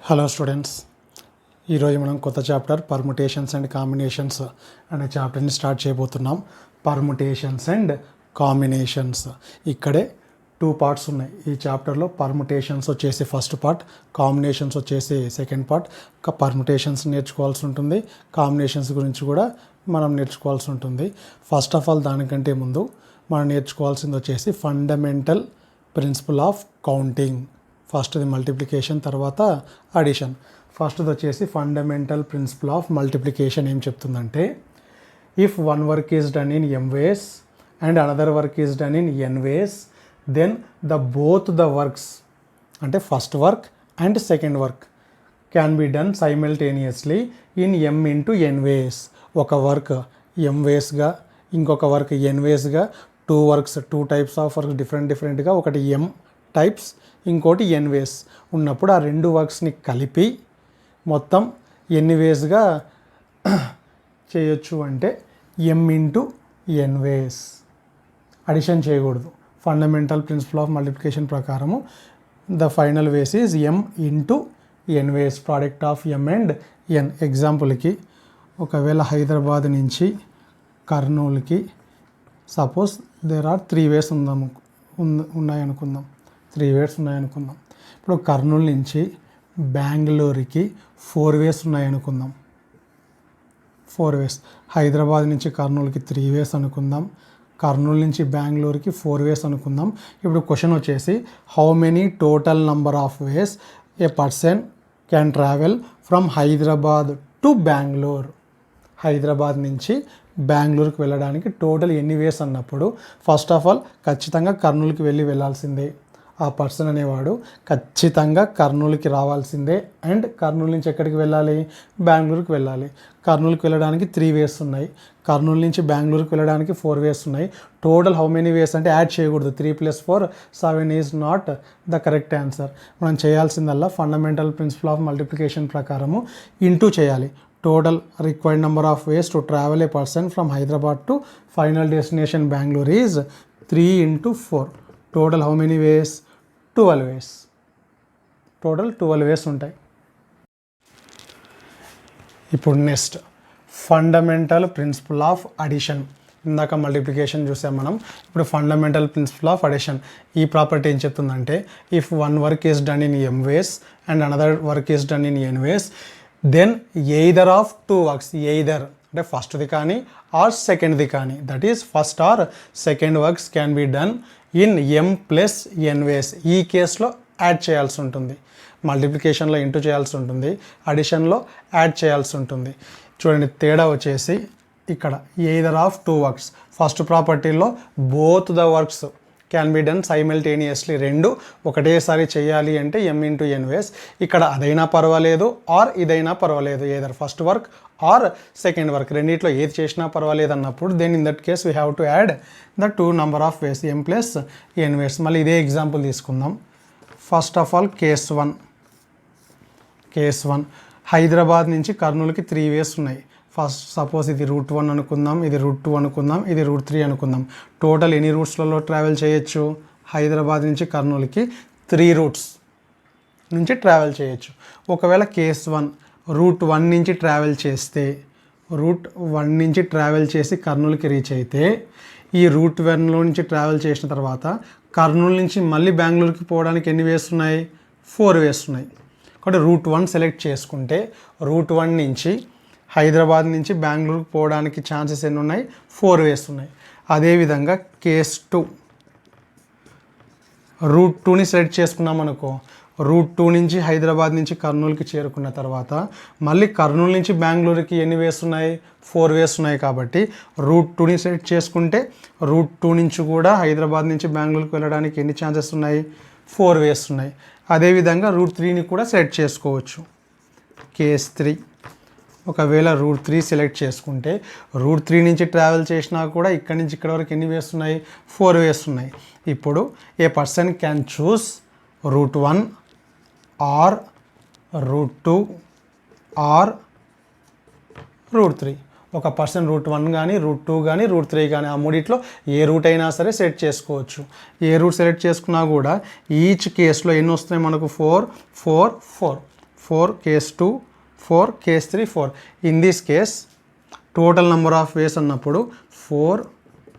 Hello students, ఈరోజు మనం కొత్త చాప్టర్ పర్ముటేషన్స్ అండ్ కాంబినేషన్స్ అనే చాప్టర్ని స్టార్ట్ చేయబోతున్నాం. పర్ముటేషన్స్ అండ్ కాంబినేషన్స్ ఇక్కడే 2 పార్ట్స్ ఉన్నాయి. ఈ చాప్టర్లో పర్ముటేషన్స్ వచ్చేసి ఫస్ట్ పార్ట్, కాంబినేషన్స్ వచ్చేసి సెకండ్ పార్ట్. పర్ముటేషన్స్ నేర్చుకోవాల్సి ఉంటుంది, కాంబినేషన్స్ గురించి కూడా మనం నేర్చుకోవాల్సి ఉంటుంది. ఫస్ట్ ఆఫ్ ఆల్ దానికంటే ముందు మనం నేర్చుకోవాల్సింది వచ్చేసి ఫండమెంటల్ ప్రిన్సిపల్ ఆఫ్ కౌంటింగ్. ఫస్ట్ది మల్టిప్లికేషన్, తర్వాత అడిషన్. ఫస్ట్ది వచ్చేసి ఫండమెంటల్ ప్రిన్సిపల్ ఆఫ్ మల్టిప్లికేషన్ ఏం చెప్తుందంటే, if one work is done in m ways and another work is done in n ways, then both the works అంటే first work and second work can be done simultaneously in m into n ways. ఒక work m waysగా, ఇంకొక work n waysగా, 2 works 2 types of work డిఫరెంట్గా, ఒకటి m types ఇంకోటి n ways ఉన్నప్పుడు ఆ 2 వర్క్స్ని కలిపి మొత్తం ఎన్ని వేస్గా చేయొచ్చు అంటే m into n ways. Addition చేయకూడదు. ఫండమెంటల్ ప్రిన్సిపల్ ఆఫ్ మల్టిప్లికేషన్ ప్రకారము the final ways is m into n ways, product of m and n. ఎగ్జాంపుల్కి ఒకవేళ హైదరాబాద్ నుంచి కర్నూలుకి సపోజ్ దేర్ ఆర్ 3 ways ఉన్నాయనుకుందాం. 3 ways ఉన్నాయనుకుందాం. ఇప్పుడు కర్నూలు నుంచి బెంగళూరుకి 4 ways ఉన్నాయనుకుందాం. 4 ways. హైదరాబాద్ నుంచి కర్నూలుకి 3 ways అనుకుందాం. కర్నూలు నుంచి బెంగళూరుకి 4 ways అనుకుందాం. ఇప్పుడు క్వశ్చన్ వచ్చేసి how many total number of ways A person can travel from Hyderabad to Bengaluru. Hyderabad నుంచి బెంగళూరుకి వెళ్ళడానికి టోటల్ ఎన్ని వేస్ అన్నప్పుడు ఫస్ట్ ఆఫ్ ఆల్ ఖచ్చితంగా కర్నూలుకి వెళ్ళాల్సిందే. ఆ పర్సన్ అనేవాడు ఖచ్చితంగా కర్నూలుకి రావాల్సిందే. అండ్ కర్నూలు నుంచి ఎక్కడికి వెళ్ళాలి? బెంగళూరుకి వెళ్ళాలి. కర్నూలుకి వెళ్ళడానికి 3 ways ఉన్నాయి. కర్నూలు నుంచి బెంగళూరుకి వెళ్ళడానికి 4 ways ఉన్నాయి. టోటల్ హౌ మెనీ వేస్ అంటే యాడ్ చేయకూడదు. 3 + 4 7 is not the correct answer. మనం చేయాల్సిందల్లా ఫండమెంటల్ ప్రిన్సిపల్ ఆఫ్ మల్టిప్లికేషన్ ప్రకారము ఇంటూ చేయాలి. Total required number of ways to travel A person from Hyderabad to final destination Bengaluru is 3 into 4. Total how many ways? 12 ways. Total 12 ways ఉంటాయి. ఇప్పుడు next fundamental principle of addition. ఇందాక multiplication చూసాం మనం, ఇప్పుడు fundamental principle of addition. ఈ property ఏం చెప్తుందంటే, if one work is done in m ways and another work is done in n ways, then either of 2 works, either అంటే ఫస్ట్ది కానీ ఆర్ సెకండ్ది కానీ, that is first or second works can be done in m + n ways. ఈ కేసులో add చేయాల్సి ఉంటుంది. మల్టిప్లికేషన్లో into చేయాల్సి ఉంటుంది, అడిషన్లో యాడ్ చేయాల్సి ఉంటుంది. చూడండి తేడా వచ్చేసి ఇక్కడ ఎయిదర్ ఆఫ్ 2 వర్క్స్. ఫస్ట్ ప్రాపర్టీలో both the works can be done simultaneously, 2 ఒకటేసారి చేయాలి అంటే m into n ways. ఇక్కడ అదైనా పర్వాలేదు ఆర్ ఇదైనా పర్వాలేదు, either first work or second work, రెండిట్లో ఏది చేసినా పర్వాలేదు అన్నప్పుడు then in that case we have to add the 2 number of ways m + n ways. మళ్ళీ ఇదే ఎగ్జాంపుల్ తీసుకుందాం. First of all case 1 Hyderabad నుంచి కర్నూలుకి 3 ways ఉన్నాయి. ఫస్ట్ సపోజ్ ఇది రూట్ 1 అనుకుందాం, ఇది రూట్ 2 అనుకుందాం, ఇది రూట్ 3 అనుకుందాం. టోటల్ ఎన్ని రూట్స్లలో ట్రావెల్ చేయొచ్చు? హైదరాబాద్ నుంచి కర్నూలుకి 3 routes నుంచి ట్రావెల్ చేయొచ్చు. ఒకవేళ కేస్ 1 రూట్ 1 నుంచి ట్రావెల్ చేస్తే, రూట్ 1 నుంచి ట్రావెల్ చేసి కర్నూలుకి రీచ్ అయితే, ఈ రూట్ 1లో నుంచి ట్రావెల్ చేసిన తర్వాత కర్నూలు నుంచి మళ్ళీ బెంగళూరుకి పోవడానికి ఎన్ని వేస్ ఉన్నాయి? 4 ways ఉన్నాయి. కాబట్టి రూట్ 1 సెలెక్ట్ చేసుకుంటే రూట్ 1 నుంచి హైదరాబాద్ నుంచి బెంగళూరుకి పోవడానికి ఛాన్సెస్ ఎన్ని ఉన్నాయి? 4 ways ఉన్నాయి. అదేవిధంగా కేస్ 2 రూట్ 2ని సెలెక్ట్ చేసుకున్నాం అనుకో, రూట్ 2 నుంచి హైదరాబాద్ నుంచి కర్నూలుకి చేరుకున్న తర్వాత మళ్ళీ కర్నూలు నుంచి బెంగళూరుకి ఎన్ని వేస్ ఉన్నాయి? 4 ways ఉన్నాయి. కాబట్టి రూట్ 2ని సెలెక్ట్ చేసుకుంటే రూట్ 2 నుంచి కూడా హైదరాబాద్ నుంచి బెంగళూరుకి వెళ్ళడానికి ఎన్ని ఛాన్సెస్ ఉన్నాయి? 4 ways ఉన్నాయి. అదేవిధంగా రూట్ 3ని కూడా సెలెక్ట్ చేసుకోవచ్చు. కేస్ 3 ఒకవేళ రూట్ 3 సెలెక్ట్ చేసుకుంటే రూట్ 3 నుంచి ట్రావెల్ చేసినా కూడా ఇక్కడి నుంచి ఇక్కడ వరకు ఎన్ని వేస్ ఉన్నాయి? 4 ways ఉన్నాయి. ఇప్పుడు a person can choose route 1 or route 2 or route 3. ఒక పర్సన్ రూట్ 1 కానీ రూట్ 2 కానీ రూట్ 3 కానీ ఆ మూడిట్లో ఏ రూట్ అయినా సరే సెలెక్ట్ చేసుకోవచ్చు. ఏ రూట్ సెలెక్ట్ చేసుకున్నా కూడా ఈచ్ కేసులో ఎన్ని వస్తున్నాయి మనకు? 4 4 4 4, case 2, 4, case 3, 4. In this case, total number of ways అన్నప్పుడు 4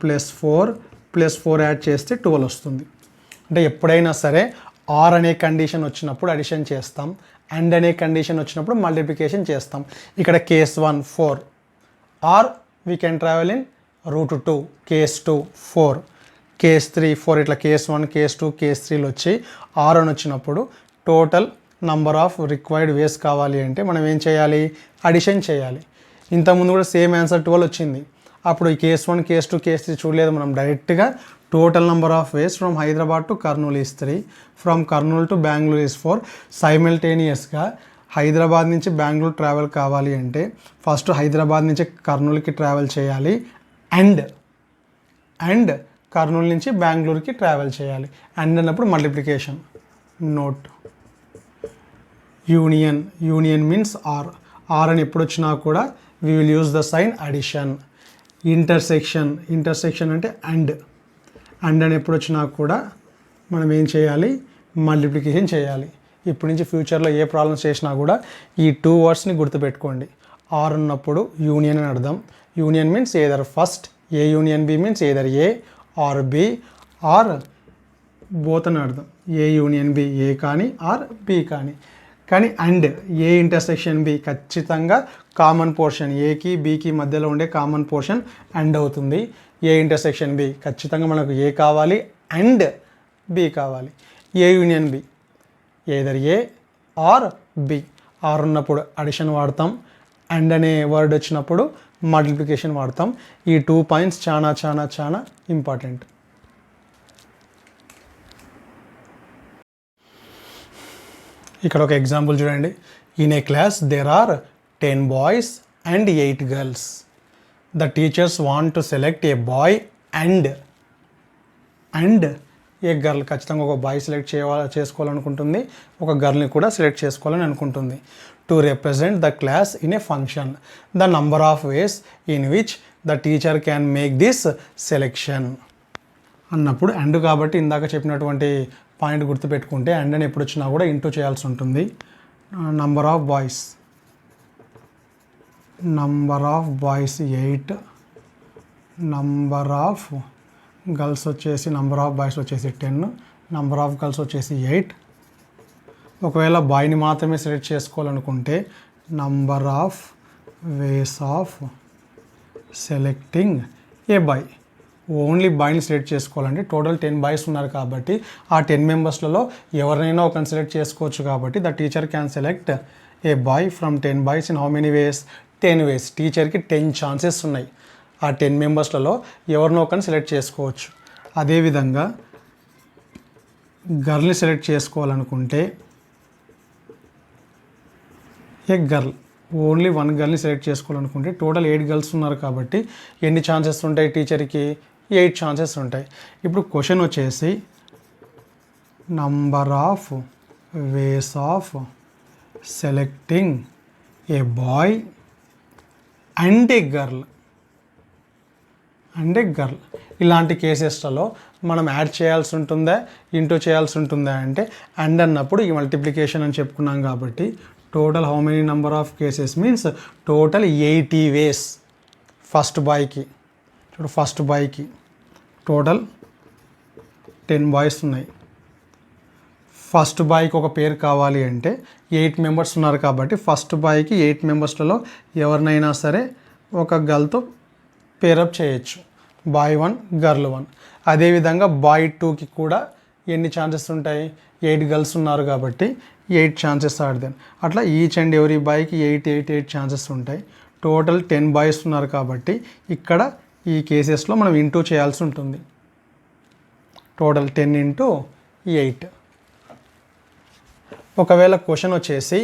+ 4 + 4 యాడ్ చేస్తే 12 వస్తుంది. అంటే ఎప్పుడైనా సరే ఆర్ అనే కండిషన్ వచ్చినప్పుడు అడిషన్ చేస్తాం, అండ్ అనే కండిషన్ వచ్చినప్పుడు మల్టిప్లికేషన్ చేస్తాం. ఇక్కడ case 1 4, or we can travel in √2, case 2 4, case 3 4, ఇట్లా కేస్ 1 కేస్ 2 కేస్ 3 వచ్చి ఆర్ అని వచ్చినప్పుడు టోటల్ నంబర్ ఆఫ్ రిక్వైర్డ్ వేస్ కావాలి అంటే మనం ఏం చేయాలి, అడిషన్ చేయాలి. ఇంతకుముందు కూడా సేమ్ ఆన్సర్ 12 వచ్చింది. అప్పుడు ఈ కేస్ 1 కేస్ 2 కేస్ 3 చూడలేదు, మనం డైరెక్ట్గా total number of ways from Hyderabad to Kurnool is 3, from Kurnool to Bengaluru is 4. సైమల్టేనియస్గా హైదరాబాద్ నుంచి బెంగళూరు ట్రావెల్ కావాలి అంటే ఫస్ట్ హైదరాబాద్ నుంచి కర్నూలుకి ట్రావెల్ చేయాలి, అండ్ కర్నూలు నుంచి బెంగళూరుకి ట్రావెల్ చేయాలి. అండ్ అన్నప్పుడు multiplication. Note union means or అని ఎప్పుడు వచ్చినా కూడా we will use the sign addition. Intersection అంటే అండ్ అని ఎప్పుడు వచ్చినా కూడా మనం ఏం చేయాలి, మల్టిప్లికేషన్ చేయాలి. ఇప్పటి నుంచి ఫ్యూచర్లో ఏ ప్రాబ్లమ్స్ చేసినా కూడా ఈ 2 వర్డ్స్ని గుర్తుపెట్టుకోండి. ఆర్ ఉన్నప్పుడు యూనియన్ అని అర్థం. Union means either first, A union B means either A or B or both అని అర్థం. ఏ యూనియన్ బి, ఏ కానీ ఆర్ బి కానీ. అండ్ ఏ ఇంటర్సెక్షన్ బి ఖచ్చితంగా కామన్ పోర్షన్, ఏకి బికి మధ్యలో ఉండే కామన్ పోర్షన్ అండ్ అవుతుంది. ఏ ఇంటర్సెక్షన్ బి ఖచ్చితంగా మనకు ఏ కావాలి అండ్ బి కావాలి. A union B either A or B. Or ఉన్నప్పుడు అడిషన్ వాడతాం, అండ్ అనే వర్డ్ వచ్చినప్పుడు మల్టిప్లికేషన్ వాడతాం. ఈ 2 పాయింట్స్ చాలా ఇంపార్టెంట్. ఇక్కడ ఒక ఎగ్జాంపుల్ చూడండి. In a class there are 10 boys and 8 girls. The teachers want to select a boy and a girl. ఖచ్చితంగా ఒక బాయ్ సెలెక్ట్ చేసుకోవాలనుకుంటుంది, ఒక గర్ల్ని కూడా సెలెక్ట్ చేసుకోవాలని అనుకుంటుంది. To represent the class in a function, the number of ways in which the teacher can make this selection అన్నప్పుడు and కాబట్టి ఇందాక చెప్పినటువంటి పాయింట్ గుర్తుపెట్టుకుంటే అండ్ అని ఎప్పుడు వచ్చినా కూడా ఇంటూ చేయాల్సి ఉంటుంది. Number of boys 8, number of girls వచ్చేసి నంబర్ ఆఫ్ బాయ్స్ వచ్చేసి 10, నంబర్ ఆఫ్ గర్ల్స్ వచ్చేసి 8. ఒకవేళ బాయ్ని మాత్రమే సెలెక్ట్ చేసుకోవాలనుకుంటే number of ways of selecting a boy. Only బాయ్ని సెలెక్ట్ చేసుకోవాలంటే టోటల్ 10 బాయ్స్ ఉన్నారు కాబట్టి ఆ 10 మెంబర్స్లలో ఎవరినైనా ఒకరిని సెలెక్ట్ చేసుకోవచ్చు. కాబట్టి the teacher can select a boy from 10 boys in how many ways, 10 ways. టీచర్కి 10 ఛాన్సెస్ ఉన్నాయి. ఆ 10 మెంబర్స్లలో ఎవరినో ఒకరిని సెలెక్ట్ చేసుకోవచ్చు. అదేవిధంగా గర్ల్ని సెలెక్ట్ చేసుకోవాలనుకుంటే ఏ గర్ల్, ఓన్లీ 1 గర్ల్ని సెలెక్ట్ చేసుకోవాలనుకుంటే టోటల్ 8 గర్ల్స్ ఉన్నారు కాబట్టి ఎన్ని ఛాన్సెస్ ఉంటాయి టీచర్కి, 8 ఛాన్సెస్ ఉంటాయి. ఇప్పుడు క్వశ్చన్ వచ్చేసి number of ways of selecting a boy and a girl. ఇలాంటి కేసెస్లలో మనం యాడ్ చేయాల్సి ఉంటుందా, ఇంటూ చేయాల్సి ఉంటుందా అంటే అండ్ అన్నప్పుడు ఈ మల్టిప్లికేషన్ అని చెప్పుకున్నాం కాబట్టి total how many number of cases means total 80 ways. First బాయ్కి టోటల్ 10 బాయ్స్ ఉన్నాయి. ఫస్ట్ బాయ్కి ఒక పేరు కావాలి అంటే 8 మెంబర్స్ ఉన్నారు కాబట్టి ఫస్ట్ బాయ్కి 8 మెంబర్స్లలో ఎవరినైనా సరే ఒక గర్ల్తో పేరప్ చేయొచ్చు. Boy 1 girl 1. అదేవిధంగా బాయ్ 2కి కూడా ఎన్ని ఛాన్సెస్ ఉంటాయి, 8 గర్ల్స్ ఉన్నారు కాబట్టి 8 ఛాన్సెస్ ఆర్ దెన్. అట్లా ఈచ్ అండ్ ఎవరీ బాయ్కి 8 ఛాన్సెస్ ఉంటాయి. టోటల్ 10 బాయ్స్ ఉన్నారు కాబట్టి ఇక్కడ ఈ కేసెస్లో మనం ఇంటూ చేయాల్సి ఉంటుంది. టోటల్ 10 × 8. ఒకవేళ క్వశ్చన్ వచ్చేసి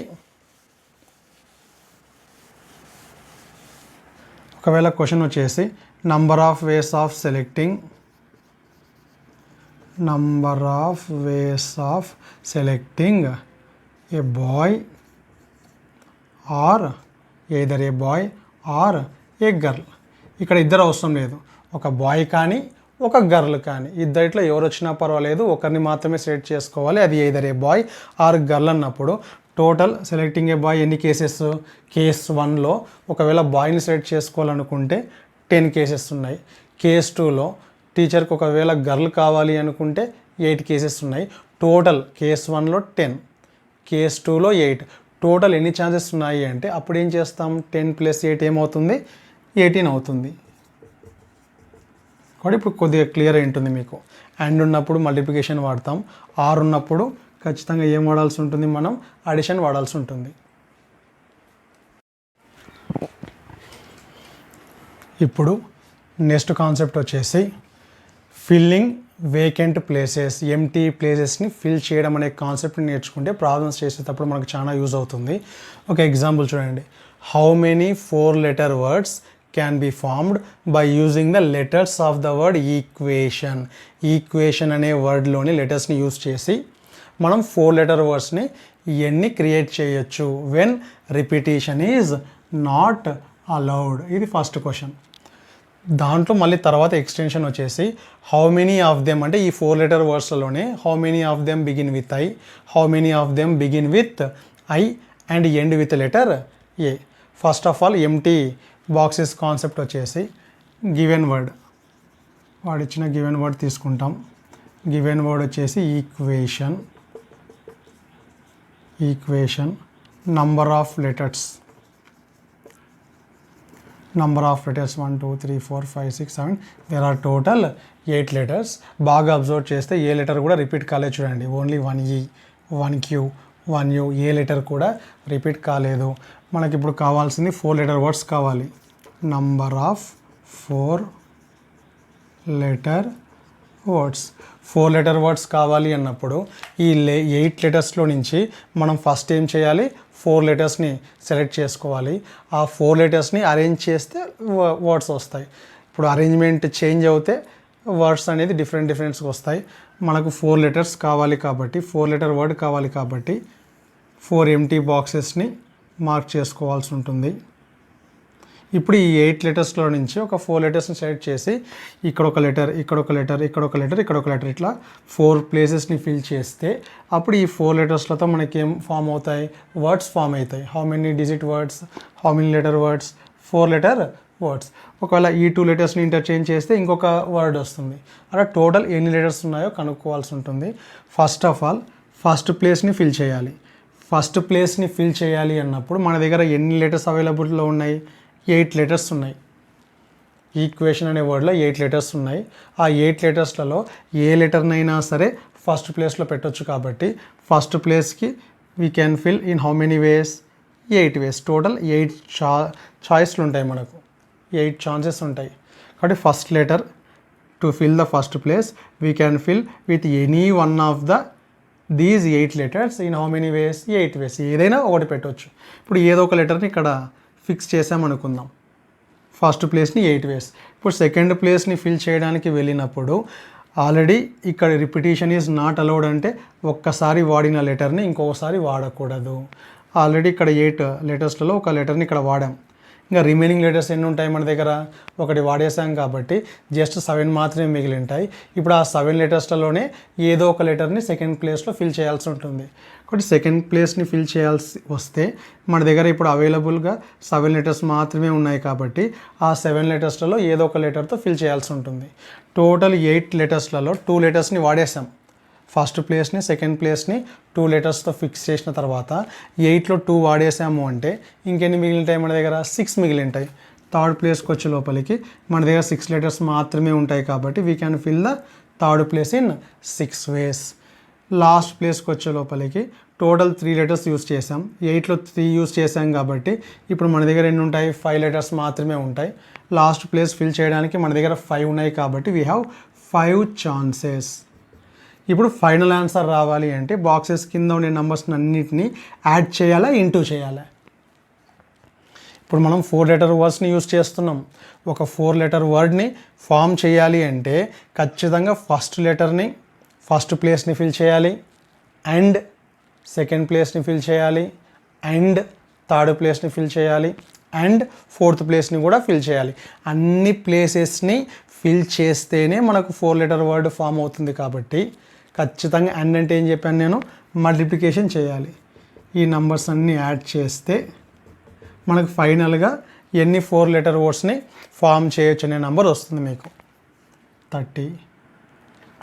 number of ways of selecting a boy or either a boy or a girl. ఇక్కడ ఇద్దరు అవసరం లేదు, ఒక బాయ్ కానీ ఒక గర్ల్ కానీ, ఇద్దరిట్లో ఎవరు వచ్చినా పర్వాలేదు, ఒకరిని మాత్రమే సెలెక్ట్ చేసుకోవాలి. అది either a boy or girl అన్నప్పుడు టోటల్ సెలెక్టింగ్ ఏ బాయ్ ఎన్ని కేసెస్, కేస్ 1లో ఒకవేళ బాయ్ని సెలెక్ట్ చేసుకోవాలనుకుంటే 10 కేసెస్ ఉన్నాయి. కేస్ 2లో టీచర్కి ఒకవేళ గర్ల్ కావాలి అనుకుంటే 8 కేసెస్ ఉన్నాయి. టోటల్ కేస్ 1లో 10, కేస్ 2లో 8, టోటల్ ఎన్ని ఛాన్సెస్ ఉన్నాయి అంటే అప్పుడు ఏం చేస్తాం, 10 + 8 ఏమవుతుంది, 18 అవుతుంది. కాబట్టి ఇప్పుడు కొద్దిగా క్లియర్ ఉంటుంది మీకు. అండ్ ఉన్నప్పుడు మల్టిప్లికేషన్ వాడతాం, ఆర్ ఉన్నప్పుడు ఖచ్చితంగా ఏం వాడాల్సి ఉంటుంది, మనం అడిషన్ వాడాల్సి ఉంటుంది. ఇప్పుడు నెక్స్ట్ కాన్సెప్ట్ వచ్చేసి ఫిల్లింగ్ వేకెంట్ ప్లేసెస్, ఎంటీ ప్లేసెస్ని ఫిల్ చేయడం అనే కాన్సెప్ట్ని నేర్చుకుంటే ప్రాబ్లమ్స్ చేసేటప్పుడు మనకు చాలా యూజ్ అవుతుంది. ఒక ఎగ్జాంపుల్ చూడండి. How many 4-letter words can be formed by using the letters of the word equation. Equation అనే వర్డ్లోని లెటర్స్ని యూజ్ చేసి మనం 4-letter వర్డ్స్ని ఎన్ని క్రియేట్ చేయొచ్చు when repetition is not allowed. ఇది ఫస్ట్ క్వశ్చన్. దాంట్లో మళ్ళీ తర్వాత ఎక్స్టెన్షన్ వచ్చేసి హౌ మెనీ ఆఫ్ దెమ్ అంటే ఈ 4-letter వర్డ్స్లోనే how many of them begin with I, how many of them begin with I and end with letter A. First of all empty boxes concept వచ్చేసి given word, వాడు ఇచ్చిన given word తీసుకుంటాం. Given word వచ్చేసి equation, equation number of letters, number of letters 1 2 3 4 5 6 7, there are total 8 letters. బాగా observe చేస్తే ఏ letter కూడా repeat కాలేదు చూడండి. ఓన్లీ 1E, 1Q, 1U, ఏ లెటర్ కూడా రిపీట్ కాలేదు. మనకి ఇప్పుడు కావాల్సింది 4-letter వర్డ్స్ కావాలి. Number of 4-letter words, 4-letter words కావాలి అన్నప్పుడు ఈ 8 లెటర్స్లో నుంచి మనం ఫస్ట్ ఏం చేయాలి, 4 లెటర్స్ని సెలెక్ట్ చేసుకోవాలి. ఆ 4 లెటర్స్ని అరేంజ్ చేస్తే వర్డ్స్ వస్తాయి. ఇప్పుడు అరేంజ్మెంట్ చేంజ్ అవుతే వర్డ్స్ అనేది డిఫరెంట్గా వస్తాయి. మనకు 4 లెటర్స్ కావాలి కాబట్టి 4-letter వర్డ్ కావాలి కాబట్టి 4 ఎంటీ బాక్సెస్ని మార్క్ చేసుకోవాల్సి ఉంటుంది. ఇప్పుడు ఈ 8 లెటర్స్లో నుంచి ఒక 4 లెటర్స్ని సెలెక్ట్ చేసి ఇక్కడ ఒక లెటర్, ఇక్కడ ఒక లెటర్, ఇక్కడ ఒక లెటర్, ఇక్కడ ఒక లెటర్, ఇట్లా 4 ప్లేసెస్ని ఫిల్ చేస్తే అప్పుడు ఈ 4 లెటర్స్లతో మనకి ఏం ఫామ్ అవుతాయి, వర్డ్స్ ఫామ్ అవుతాయి. How many digit words, how many letter words, 4-letter words. ఒకవేళ ఈ 2 లెటర్స్ని ఇంటర్చేంజ్ చేస్తే ఇంకొక వర్డ్ వస్తుంది. అలా టోటల్ ఎన్ని లెటర్స్ ఉన్నాయో కనుక్కోవాల్సి ఉంటుంది. ఫస్ట్ ఆఫ్ ఆల్ ఫస్ట్ ప్లేస్ని ఫిల్ చేయాలి. ఫస్ట్ ప్లేస్ని ఫిల్ చేయాలి అన్నప్పుడు మన దగ్గర ఎన్ని లెటర్స్ అవైలబుల్లో ఉన్నాయి, 8 లెటర్స్ ఉన్నాయి. ఈక్వేషన్ అనే వర్డ్లో 8 లెటర్స్ ఉన్నాయి. ఆ 8 లెటర్స్లలో ఏ లెటర్నైనా సరే ఫస్ట్ ప్లేస్లో పెట్టొచ్చు కాబట్టి ఫస్ట్ ప్లేస్కి we can fill in how many ways, 8 ways. Total 8 చాయిస్లు ఉంటాయి, మనకు 8 ఛాన్సెస్ ఉంటాయి. కాబట్టి first letter to fill the first place we can fill with any one of the these 8 letters in how many వేస్, 8 వేస్. ఏదైనా ఒకటి పెట్టవచ్చు. ఇప్పుడు ఏదో ఒక లెటర్ని ఇక్కడ ఫిక్స్ చేసామనుకుందాం. ఫస్ట్ ప్లేస్ని 8 వేస్. ఇప్పుడు సెకండ్ ప్లేస్ని ఫిల్ చేయడానికి వెళ్ళినప్పుడు ఆల్రెడీ ఇక్కడ రిపిటీషన్ ఈజ్ నాట్ అలౌడ్ అంటే ఒక్కసారి వాడిన లెటర్ని ఇంకొకసారి వాడకూడదు. ఆల్రెడీ ఇక్కడ 8 లెటర్స్లలో ఒక లెటర్ని ఇక్కడ వాడాం. ఇంకా రిమైనింగ్ లెటర్స్ ఎన్ని ఉంటాయి మన దగ్గర, ఒకటి వాడేసాం కాబట్టి జస్ట్ 7 మాత్రమే మిగిలి ఉంటాయి. ఇప్పుడు ఆ 7 లెటర్స్లలోనే ఏదో ఒక లెటర్ని సెకండ్ ప్లేస్లో ఫిల్ చేయాల్సి ఉంటుంది. కాబట్టి సెకండ్ ప్లేస్ని ఫిల్ చేయాల్సి వస్తే మన దగ్గర ఇప్పుడు అవైలబుల్గా 7 లెటర్స్ మాత్రమే ఉన్నాయి కాబట్టి ఆ 7 లెటర్స్లలో ఏదో ఒక లెటర్తో ఫిల్ చేయాల్సి ఉంటుంది. టోటల్ 8 లెటర్స్లలో 2 లెటర్స్ని వాడేసాం. ఫస్ట్ ప్లేస్ని సెకండ్ ప్లేస్ని 2 లెటర్స్తో ఫిక్స్ చేసిన తర్వాత 8లో 2 వాడేసాము అంటే ఇంకెన్ని మిగిలింటాయి మన దగ్గర, 6 మిగిలింటాయి. థర్డ్ ప్లేస్కి వచ్చే లోపలికి మన దగ్గర 6 లెటర్స్ మాత్రమే ఉంటాయి కాబట్టి we can fill the third place in 6 ways. Last ప్లేస్కి వచ్చే లోపలికి టోటల్ 3 లెటర్స్ యూస్ చేసాం. 8లో 3 యూస్ చేసాం కాబట్టి ఇప్పుడు మన దగ్గర ఎన్ని ఉంటాయి, 5 లెటర్స్ మాత్రమే ఉంటాయి. లాస్ట్ ప్లేస్ ఫిల్ చేయడానికి మన దగ్గర 5 ఉన్నాయి కాబట్టి వీ హ్యావ్ 5 ఛాన్సెస్. ఇప్పుడు ఫైనల్ ఆన్సర్ రావాలి అంటే బాక్సెస్ కింద ఉండే నెంబర్స్ అన్నిటినీ యాడ్ చేయాలా, ఇంటూ చేయాలా. ఇప్పుడు మనం 4-letter వర్డ్స్ని యూస్ చేస్తున్నాం. ఒక 4-letter వర్డ్ని ఫామ్ చేయాలి అంటే ఖచ్చితంగా ఫస్ట్ లెటర్ని ఫస్ట్ ప్లేస్ని ఫిల్ చేయాలి, అండ్ సెకండ్ ప్లేస్ని ఫిల్ చేయాలి, అండ్ థర్డ్ ప్లేస్ని ఫిల్ చేయాలి, అండ్ ఫోర్త్ ప్లేస్ని కూడా ఫిల్ చేయాలి. అన్ని ప్లేసెస్ని ఫిల్ చేస్తేనే మనకు 4-letter వర్డ్ ఫామ్ అవుతుంది. కాబట్టి ఖచ్చితంగా అండ్ అంటే ఏం చెప్పాను నేను, మల్టిప్లికేషన్ చేయాలి. ఈ నంబర్స్ అన్నీ యాడ్ చేస్తే మనకు ఫైనల్గా ఎన్ని 4 లెటర్ వర్డ్స్ని ఫామ్ చేయొచ్చు అనే నెంబర్ వస్తుంది మీకు. 30,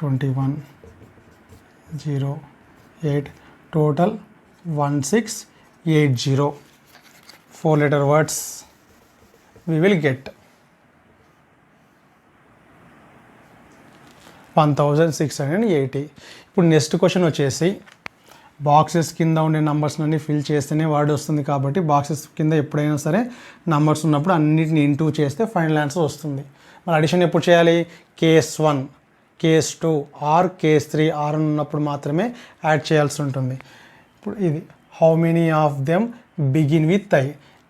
21, 08, total 1680 4 letter words we will get 1680. ఇప్పుడు నెక్స్ట్ క్వశ్చన్ వచ్చేసి బాక్సెస్ కింద ఉండే నంబర్స్ అన్ని ఫిల్ చేస్తేనే వర్డ్ వస్తుంది కాబట్టి బాక్సెస్ కింద ఎప్పుడైనా సరే నంబర్స్ ఉన్నప్పుడు అన్నిటిని ఇంటూ చేస్తే ఫైనల్ ఆన్సర్ వస్తుంది. మరి అడిషన్ ఎప్పుడు చేయాలి? Case 1, case 2 or case 3 or ఉన్నప్పుడు మాత్రమే యాడ్ చేయాల్సి ఉంటుంది. ఇప్పుడు ఇది how many of them begin with I.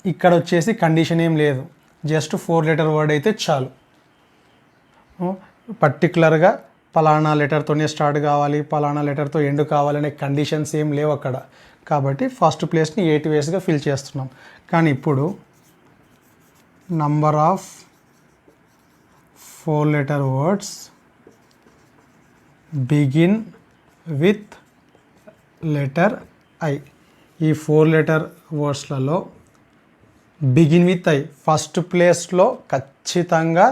ఇక్కడ వచ్చేసి కండిషన్ ఏం లేదు, జస్ట్ 4 letter వర్డ్ అయితే చాలు. పర్టికులర్గా పలానా లెటర్తోనే స్టార్ట్ కావాలి, పలానా లెటర్తో ఎండ్ కావాలనే కండిషన్స్ ఏం లేవు అక్కడ. కాబట్టి ఫస్ట్ ప్లేస్ని 8 waysగా ఫిల్ చేస్తున్నాం. కానీ ఇప్పుడు number of 4 letter words begin with letter I. ఈ 4 letter వర్డ్స్లలో బిగిన్ విత్ ఐ ఫస్ట్ ప్లేస్లో ఖచ్చితంగా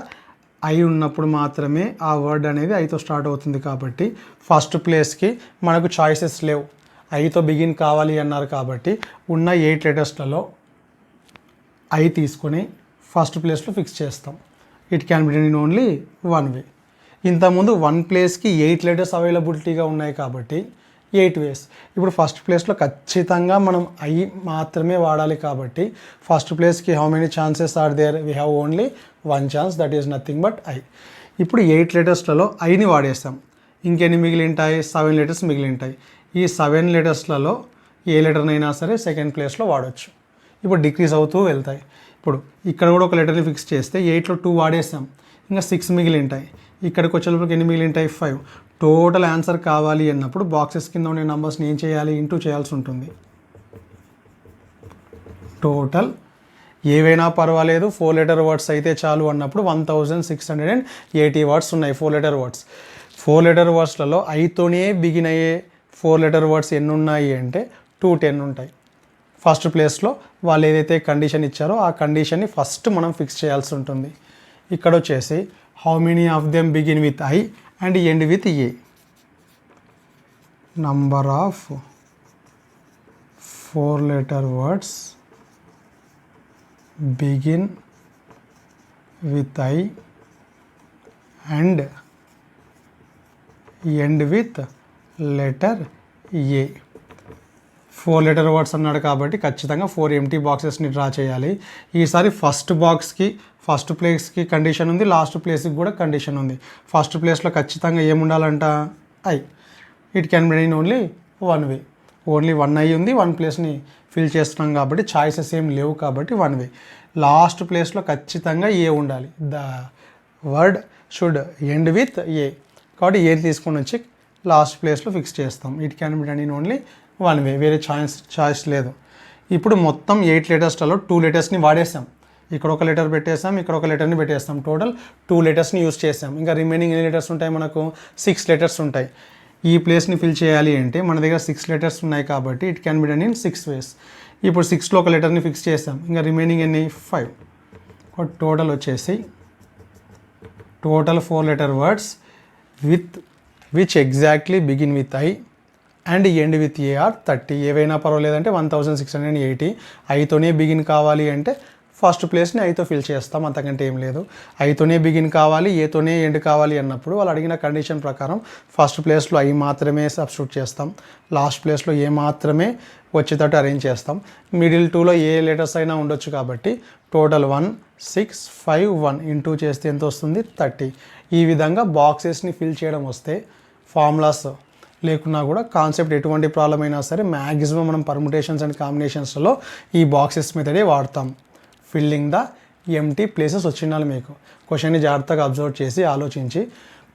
ఐ ఉన్నప్పుడు మాత్రమే ఆ వర్డ్ అనేది ఐతో స్టార్ట్ అవుతుంది. కాబట్టి ఫస్ట్ ప్లేస్కి మనకు చాయిసెస్ లేవు, ఐతో బిగిన్ కావాలి అన్నారు కాబట్టి ఉన్న 8 letersలలో ఐ తీసుకొని ఫస్ట్ ప్లేస్లో ఫిక్స్ చేస్తాం. It can be done in only 1 way. ఇంతకుముందు 1 ప్లేస్కి 8 letters అవైలబిలిటీగా ఉన్నాయి కాబట్టి 8 ways. ఇప్పుడు ఫస్ట్ ప్లేస్లో ఖచ్చితంగా మనం ఐ మాత్రమే వాడాలి కాబట్టి ఫస్ట్ ప్లేస్కి how many chances are there? We have only 1 chance, that is nothing but I. ఇప్పుడు 8 letersలలో ఐని వాడేస్తాం. ఇంకెన్ని మిగిలింటాయి? 7 letters మిగిలింటాయి. ఈ 7 letersలలో ఏ లెటర్నైనా సరే సెకండ్ ప్లేస్లో వాడచ్చు. ఇప్పుడు డిక్రీజ్ అవుతూ వెళ్తాయి. ఇప్పుడు ఇక్కడ కూడా ఒక లెటర్ని ఫిక్స్ చేస్తే 8లో 2 వాడేస్తాం, ఇంకా 6 మిగిలింటాయి. ఇక్కడికి వచ్చేటప్పటికి ఎన్ని మిగిలింటాయి? 5. టోటల్ ఆన్సర్ కావాలి అన్నప్పుడు బాక్సెస్ కింద ఉండే నెంబర్స్ని ఏం చేయాలి? ఇంటూ చేయాల్సి ఉంటుంది. టోటల్ ఏవైనా పర్వాలేదు 4 letter వర్డ్స్ అయితే చాలు అన్నప్పుడు 1680 వర్డ్స్ ఉన్నాయి 4 letter వర్డ్స్. 4 letter వర్డ్స్లలో ఐతోనే బిగిన్ అయ్యే 4 letter వర్డ్స్ ఎన్ని ఉన్నాయి అంటే 210 ఉంటాయి. ఫస్ట్ ప్లేస్లో వాళ్ళు ఏదైతే కండిషన్ ఇచ్చారో ఆ కండిషన్ని ఫస్ట్ మనం ఫిక్స్ చేయాల్సి ఉంటుంది. ఇక్కడ వచ్చేసి how many of them begin with I and end with A. Number of 4 letter words begin with I and end with letter A. 4 letter words అన్నాడు కాబట్టి ఖచ్చితంగా 4 empty బాక్సెస్ని డ్రా చేయాలి. ఈసారి ఫస్ట్ బాక్స్కి ఫస్ట్ ప్లేస్కి కండిషన్ ఉంది, లాస్ట్ ప్లేస్కి కూడా కండిషన్ ఉంది. ఫస్ట్ ప్లేస్లో ఖచ్చితంగా ఏముండాలంట? I. It can be done only 1 way. Only 1 I ఉంది, 1 ప్లేస్ని ఫిల్ చేస్తున్నాం కాబట్టి చాయిసెస్ ఏం లేవు కాబట్టి 1 way. లాస్ట్ ప్లేస్లో ఖచ్చితంగా ఏ ఉండాలి. The word should end with ఏ కాబట్టి ఏ తీసుకొని వచ్చి లాస్ట్ ప్లేస్లో ఫిక్స్ చేస్తాం. It can be done in only 1 way. వేరే చాయిస్ లేదు. ఇప్పుడు మొత్తం 8 letersలలో 2 letersని వాడేసాం. ఇక్కడ ఒక లెటర్ పెట్టేసాం, ఇక్కడ ఒక లెటర్ని పెట్టేస్తాం. టోటల్ 2 letersని యూస్ చేసాం. ఇంకా రిమైనింగ్ ఎన్ని లెటర్స్ ఉంటాయి? మనకు 6 letters ఉంటాయి. ఈ ప్లేస్ని ఫిల్ చేయాలి అంటే మన దగ్గర 6 letters ఉన్నాయి కాబట్టి it can be done in 6 ways. ఇప్పుడు 6లో ఒక లెటర్ని ఫిక్స్ చేసాం, ఇంకా రిమైనింగ్ ఎన్ని? 5. టోటల్ వచ్చేసి total 4 letter words with which exactly begin with I and end with A are 30. ఏవైనా పర్వాలేదంటే 1680. ఐతోనే బిగిన్ కావాలి అంటే ఫస్ట్ ప్లేస్ని ఐతో ఫిల్ చేస్తాం, అంతకంటే ఏం లేదు. ఐతోనే బిగిన్ కావాలి, ఏతోనే ఎండ్ కావాలి అన్నప్పుడు వాళ్ళు అడిగిన కండిషన్ ప్రకారం ఫస్ట్ ప్లేస్లో ఐ మాత్రమే సబ్స్టిట్యూట్ చేస్తాం, లాస్ట్ ప్లేస్లో ఏ మాత్రమే వచ్చేటట్టు అరేంజ్ చేస్తాం. మిడిల్ 2లో ఏ లెటర్స్ అయినా ఉండొచ్చు కాబట్టి టోటల్ 1 6 5 1 ఇంటూ చేస్తే ఎంత వస్తుంది? 30. ఈ విధంగా బాక్సెస్ని ఫిల్ చేయడం వస్తే ఫార్ములాస్ లేకున్నా కూడా కాన్సెప్ట్ ఎటువంటి ప్రాబ్లం అయినా సరే మ్యాక్సిమం మనం పర్ముటేషన్స్ అండ్ కాంబినేషన్స్లో ఈ బాక్సెస్ మెథడే వాడతాం. ఫిల్లింగ్ ద ఎంటీ ప్లేసెస్ వచ్చిండాలి. మీకు క్వశ్చన్ని జాగ్రత్తగా అబ్జర్వ్ చేసి ఆలోచించి,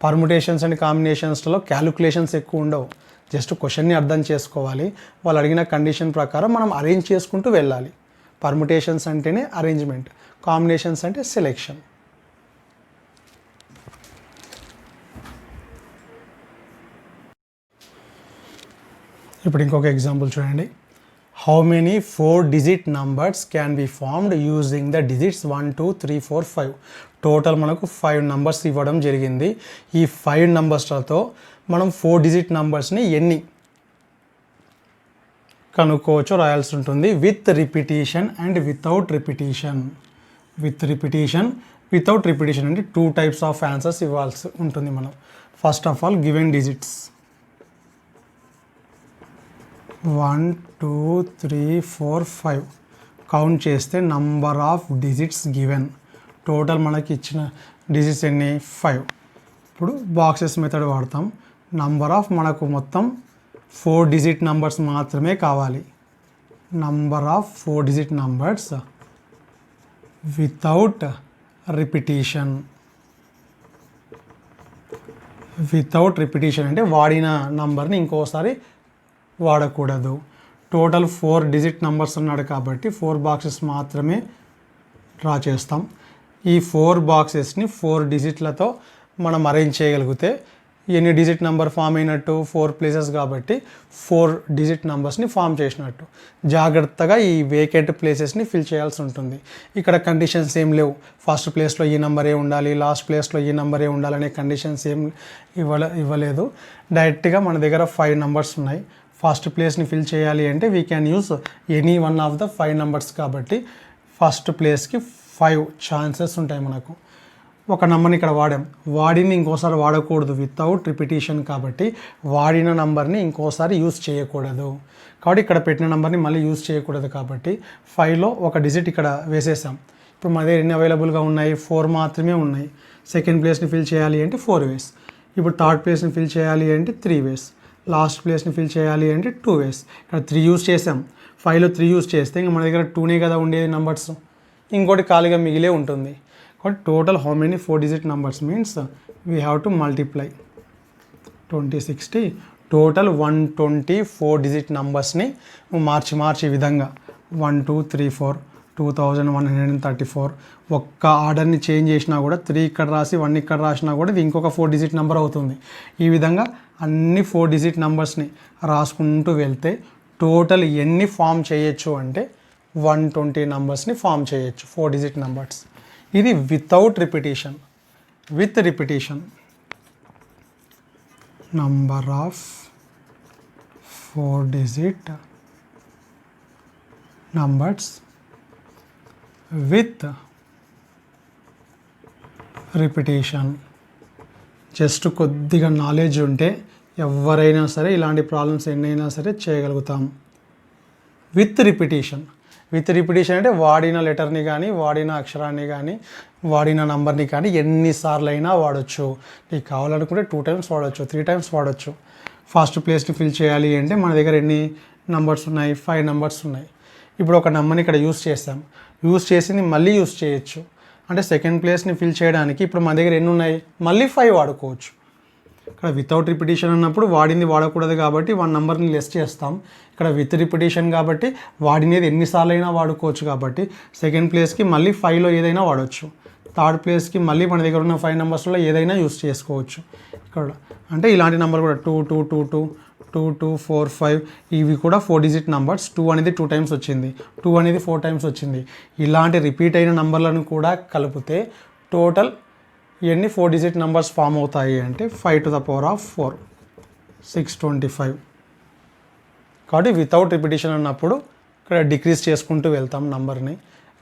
పర్ముటేషన్స్ అండ్ కాంబినేషన్స్లో క్యాలిక్యులేషన్స్ ఎక్కువ ఉండవు, జస్ట్ క్వశ్చన్ని అర్థం చేసుకోవాలి. వాళ్ళు అడిగిన కండిషన్ ప్రకారం మనం అరేంజ్ చేసుకుంటూ వెళ్ళాలి. పర్ముటేషన్స్ అంటేనే అరేంజ్మెంట్, కాంబినేషన్స్ అంటే సెలెక్షన్. ఇప్పుడు ఇంకొక ఎగ్జాంపుల్ చూడండి. How many 4-digit numbers can be formed using the digits 1 2 3 4 5. Total మనకు 5 నంబర్స్ ఇవ్వడం జరిగింది. ఈ 5 నంబర్స్లతో మనం 4-digit numbers-ని ఎన్ని కనుక్కోవచ్చు రాయాల్సి ఉంటుంది. With repetition and without repetition. With repetition, without repetition అంటే 2 types ఆఫ్ ఆన్సర్స్ ఇవ్వాల్సి ఉంటుంది మనం. First of all given digits 1 2 3 4 5 count చేస్తే number of digits given. Total మనకి ఇచ్చిన డిజిట్స్ ఎన్ని 5. ఇప్పుడు బాక్సెస్ మెథడ్ వాడతాం. నంబర్ ఆఫ్ మనకు మొత్తం 4-digit numbers మాత్రమే కావాలి. Number of 4-digit numbers without repetition. Without repetition అంటే వాడిన నంబర్ని ఇంకోసారి వాడకూడదు. టోటల్ 4-digit numbers అన్నాడు కాబట్టి 4 బాక్సెస్ మాత్రమే డ్రా చేస్తాం. ఈ 4 బాక్సెస్ని 4 digitలతో మనం అరేంజ్ చేయగలిగితే ఎన్ని డిజిట్ నెంబర్ ఫామ్ అయినట్టు 4 places కాబట్టి 4-digit numbers-ని ఫామ్ చేసినట్టు. జాగ్రత్తగా ఈ వేకెంట్ ప్లేసెస్ని ఫిల్ చేయాల్సి ఉంటుంది. ఇక్కడ కండిషన్స్ ఏం లేవు. ఫస్ట్ ప్లేస్లో ఈ నెంబరే ఉండాలి, లాస్ట్ ప్లేస్లో ఈ నెంబరే ఉండాలనే కండిషన్స్ ఏం ఇవ్వలేదు. డైరెక్ట్గా మన దగ్గర 5 numbers ఉన్నాయి. ఫస్ట్ ప్లేస్ని ఫిల్ చేయాలి అంటే we can use any one of the 5 numbers కాబట్టి ఫస్ట్ ప్లేస్కి 5 ఛాన్సెస్ ఉంటాయి మనకు. ఒక నెంబర్ని ఇక్కడ వాడిని ఇంకోసారి వాడకూడదు వితౌట్ రిపిటీషన్ కాబట్టి వాడిన నెంబర్ని ఇంకోసారి యూస్ చేయకూడదు. కాబట్టి ఇక్కడ పెట్టిన నెంబర్ని మళ్ళీ యూస్ చేయకూడదు కాబట్టి 5లో ఒక డిజిట్ ఇక్కడ వేసేసాం. ఇప్పుడు మన దగ్గర ఎన్ని అవైలబుల్గా ఉన్నాయి 4 మాత్రమే ఉన్నాయి. సెకండ్ ప్లేస్ని ఫిల్ చేయాలి అంటే 4 ways. ఇప్పుడు థర్డ్ ప్లేస్ని ఫిల్ చేయాలి అంటే 3 ways. లాస్ట్ ప్లేస్ని ఫిల్ చేయాలి అంటే 2 ways. ఇక్కడ 3 యూస్ చేసాం. 5లో 3 యూస్ చేస్తే ఇంకా మన దగ్గర 2నే కదా ఉండేది నెంబర్స్, ఇంకోటి ఖాళీగా మిగిలే ఉంటుంది. కాబట్టి total how many 4-digit numbers means we have to multiply 2060. Total 120 4-digit numbers-ని మార్చి ఈ విధంగా 1 2 3 4 2134. ఒక్క ఆర్డర్ని చేంజ్ చేసినా కూడా 3 ఇక్కడ రాసి 1 ఇక్కడ రాసినా కూడా ఇది ఇంకొక 4-digit నెంబర్ అవుతుంది. ఈ విధంగా అన్ని 4-digit numbers-ని రాసుకుంటూ వెళ్తే టోటల్ ఎన్ని ఫామ్ చేయొచ్చు అంటే 120 numbers-ని ఫామ్ చేయొచ్చు 4-digit numbers. ఇది without repetition. With repetition number of 4-digit numbers with repetition. Just కొద్దిగా నాలెడ్జ్ ఉంటే ఎవరైనా సరే ఇలాంటి ప్రాబ్లమ్స్ ఎన్నైనా సరే చేయగలుగుతాం. With repetition. విత్ రిపిటీషన్ అంటే వాడిన లెటర్ని కానీ వాడిన అక్షరాన్ని కానీ వాడిన నంబర్ని కానీ ఎన్నిసార్లు అయినా వాడచ్చు. నీకు కావాలనుకుంటే 2 times వాడచ్చు, 3 times వాడచ్చు. ఫస్ట్ ప్లేస్ని ఫిల్ చేయాలి అంటే మన దగ్గర ఎన్ని నంబర్స్ ఉన్నాయి 5 numbers ఉన్నాయి. ఇప్పుడు ఒక నెంబర్ని ఇక్కడ యూస్ చేసాం. యూస్ చేసింది మళ్ళీ యూస్ చేయొచ్చు. అంటే సెకండ్ ప్లేస్ని ఫిల్ చేయడానికి ఇప్పుడు మన దగ్గర ఎన్ని ఉన్నాయి మళ్ళీ 5 వాడుకోవచ్చు. ఇక్కడ వితౌట్ రిపిటీషన్ అన్నప్పుడు వాడింది వాడకూడదు కాబట్టి 1 నెంబర్ని లెస్ చేస్తాం. ఇక్కడ విత్ రిపిటీషన్ కాబట్టి వాడినది ఎన్నిసార్లు అయినా వాడుకోవచ్చు కాబట్టి సెకండ్ ప్లేస్కి మళ్ళీ 5లో ఏదైనా వాడవచ్చు. థర్డ్ ప్లేస్కి మళ్ళీ మన దగ్గర ఉన్న 5 numbers-లో ఏదైనా యూస్ చేసుకోవచ్చు. ఇక్కడ అంటే ఇలాంటి నెంబర్ కూడా 2 2 2 2 2 2 4 5 ఇవి కూడా 4-digit numbers. 2 అనేది 2 times వచ్చింది, 2 అనేది 4 times వచ్చింది. ఇలాంటి రిపీట్ అయిన నంబర్లను కూడా కలిపితే టోటల్ ఎన్ని 4-digit numbers ఫామ్ అవుతాయి అంటే 5 to the power of 4 625. కాబట్టి వితౌట్ రిపిటీషన్ అన్నప్పుడు ఇక్కడ డిక్రీజ్ చేసుకుంటూ వెళ్తాం నంబర్ని.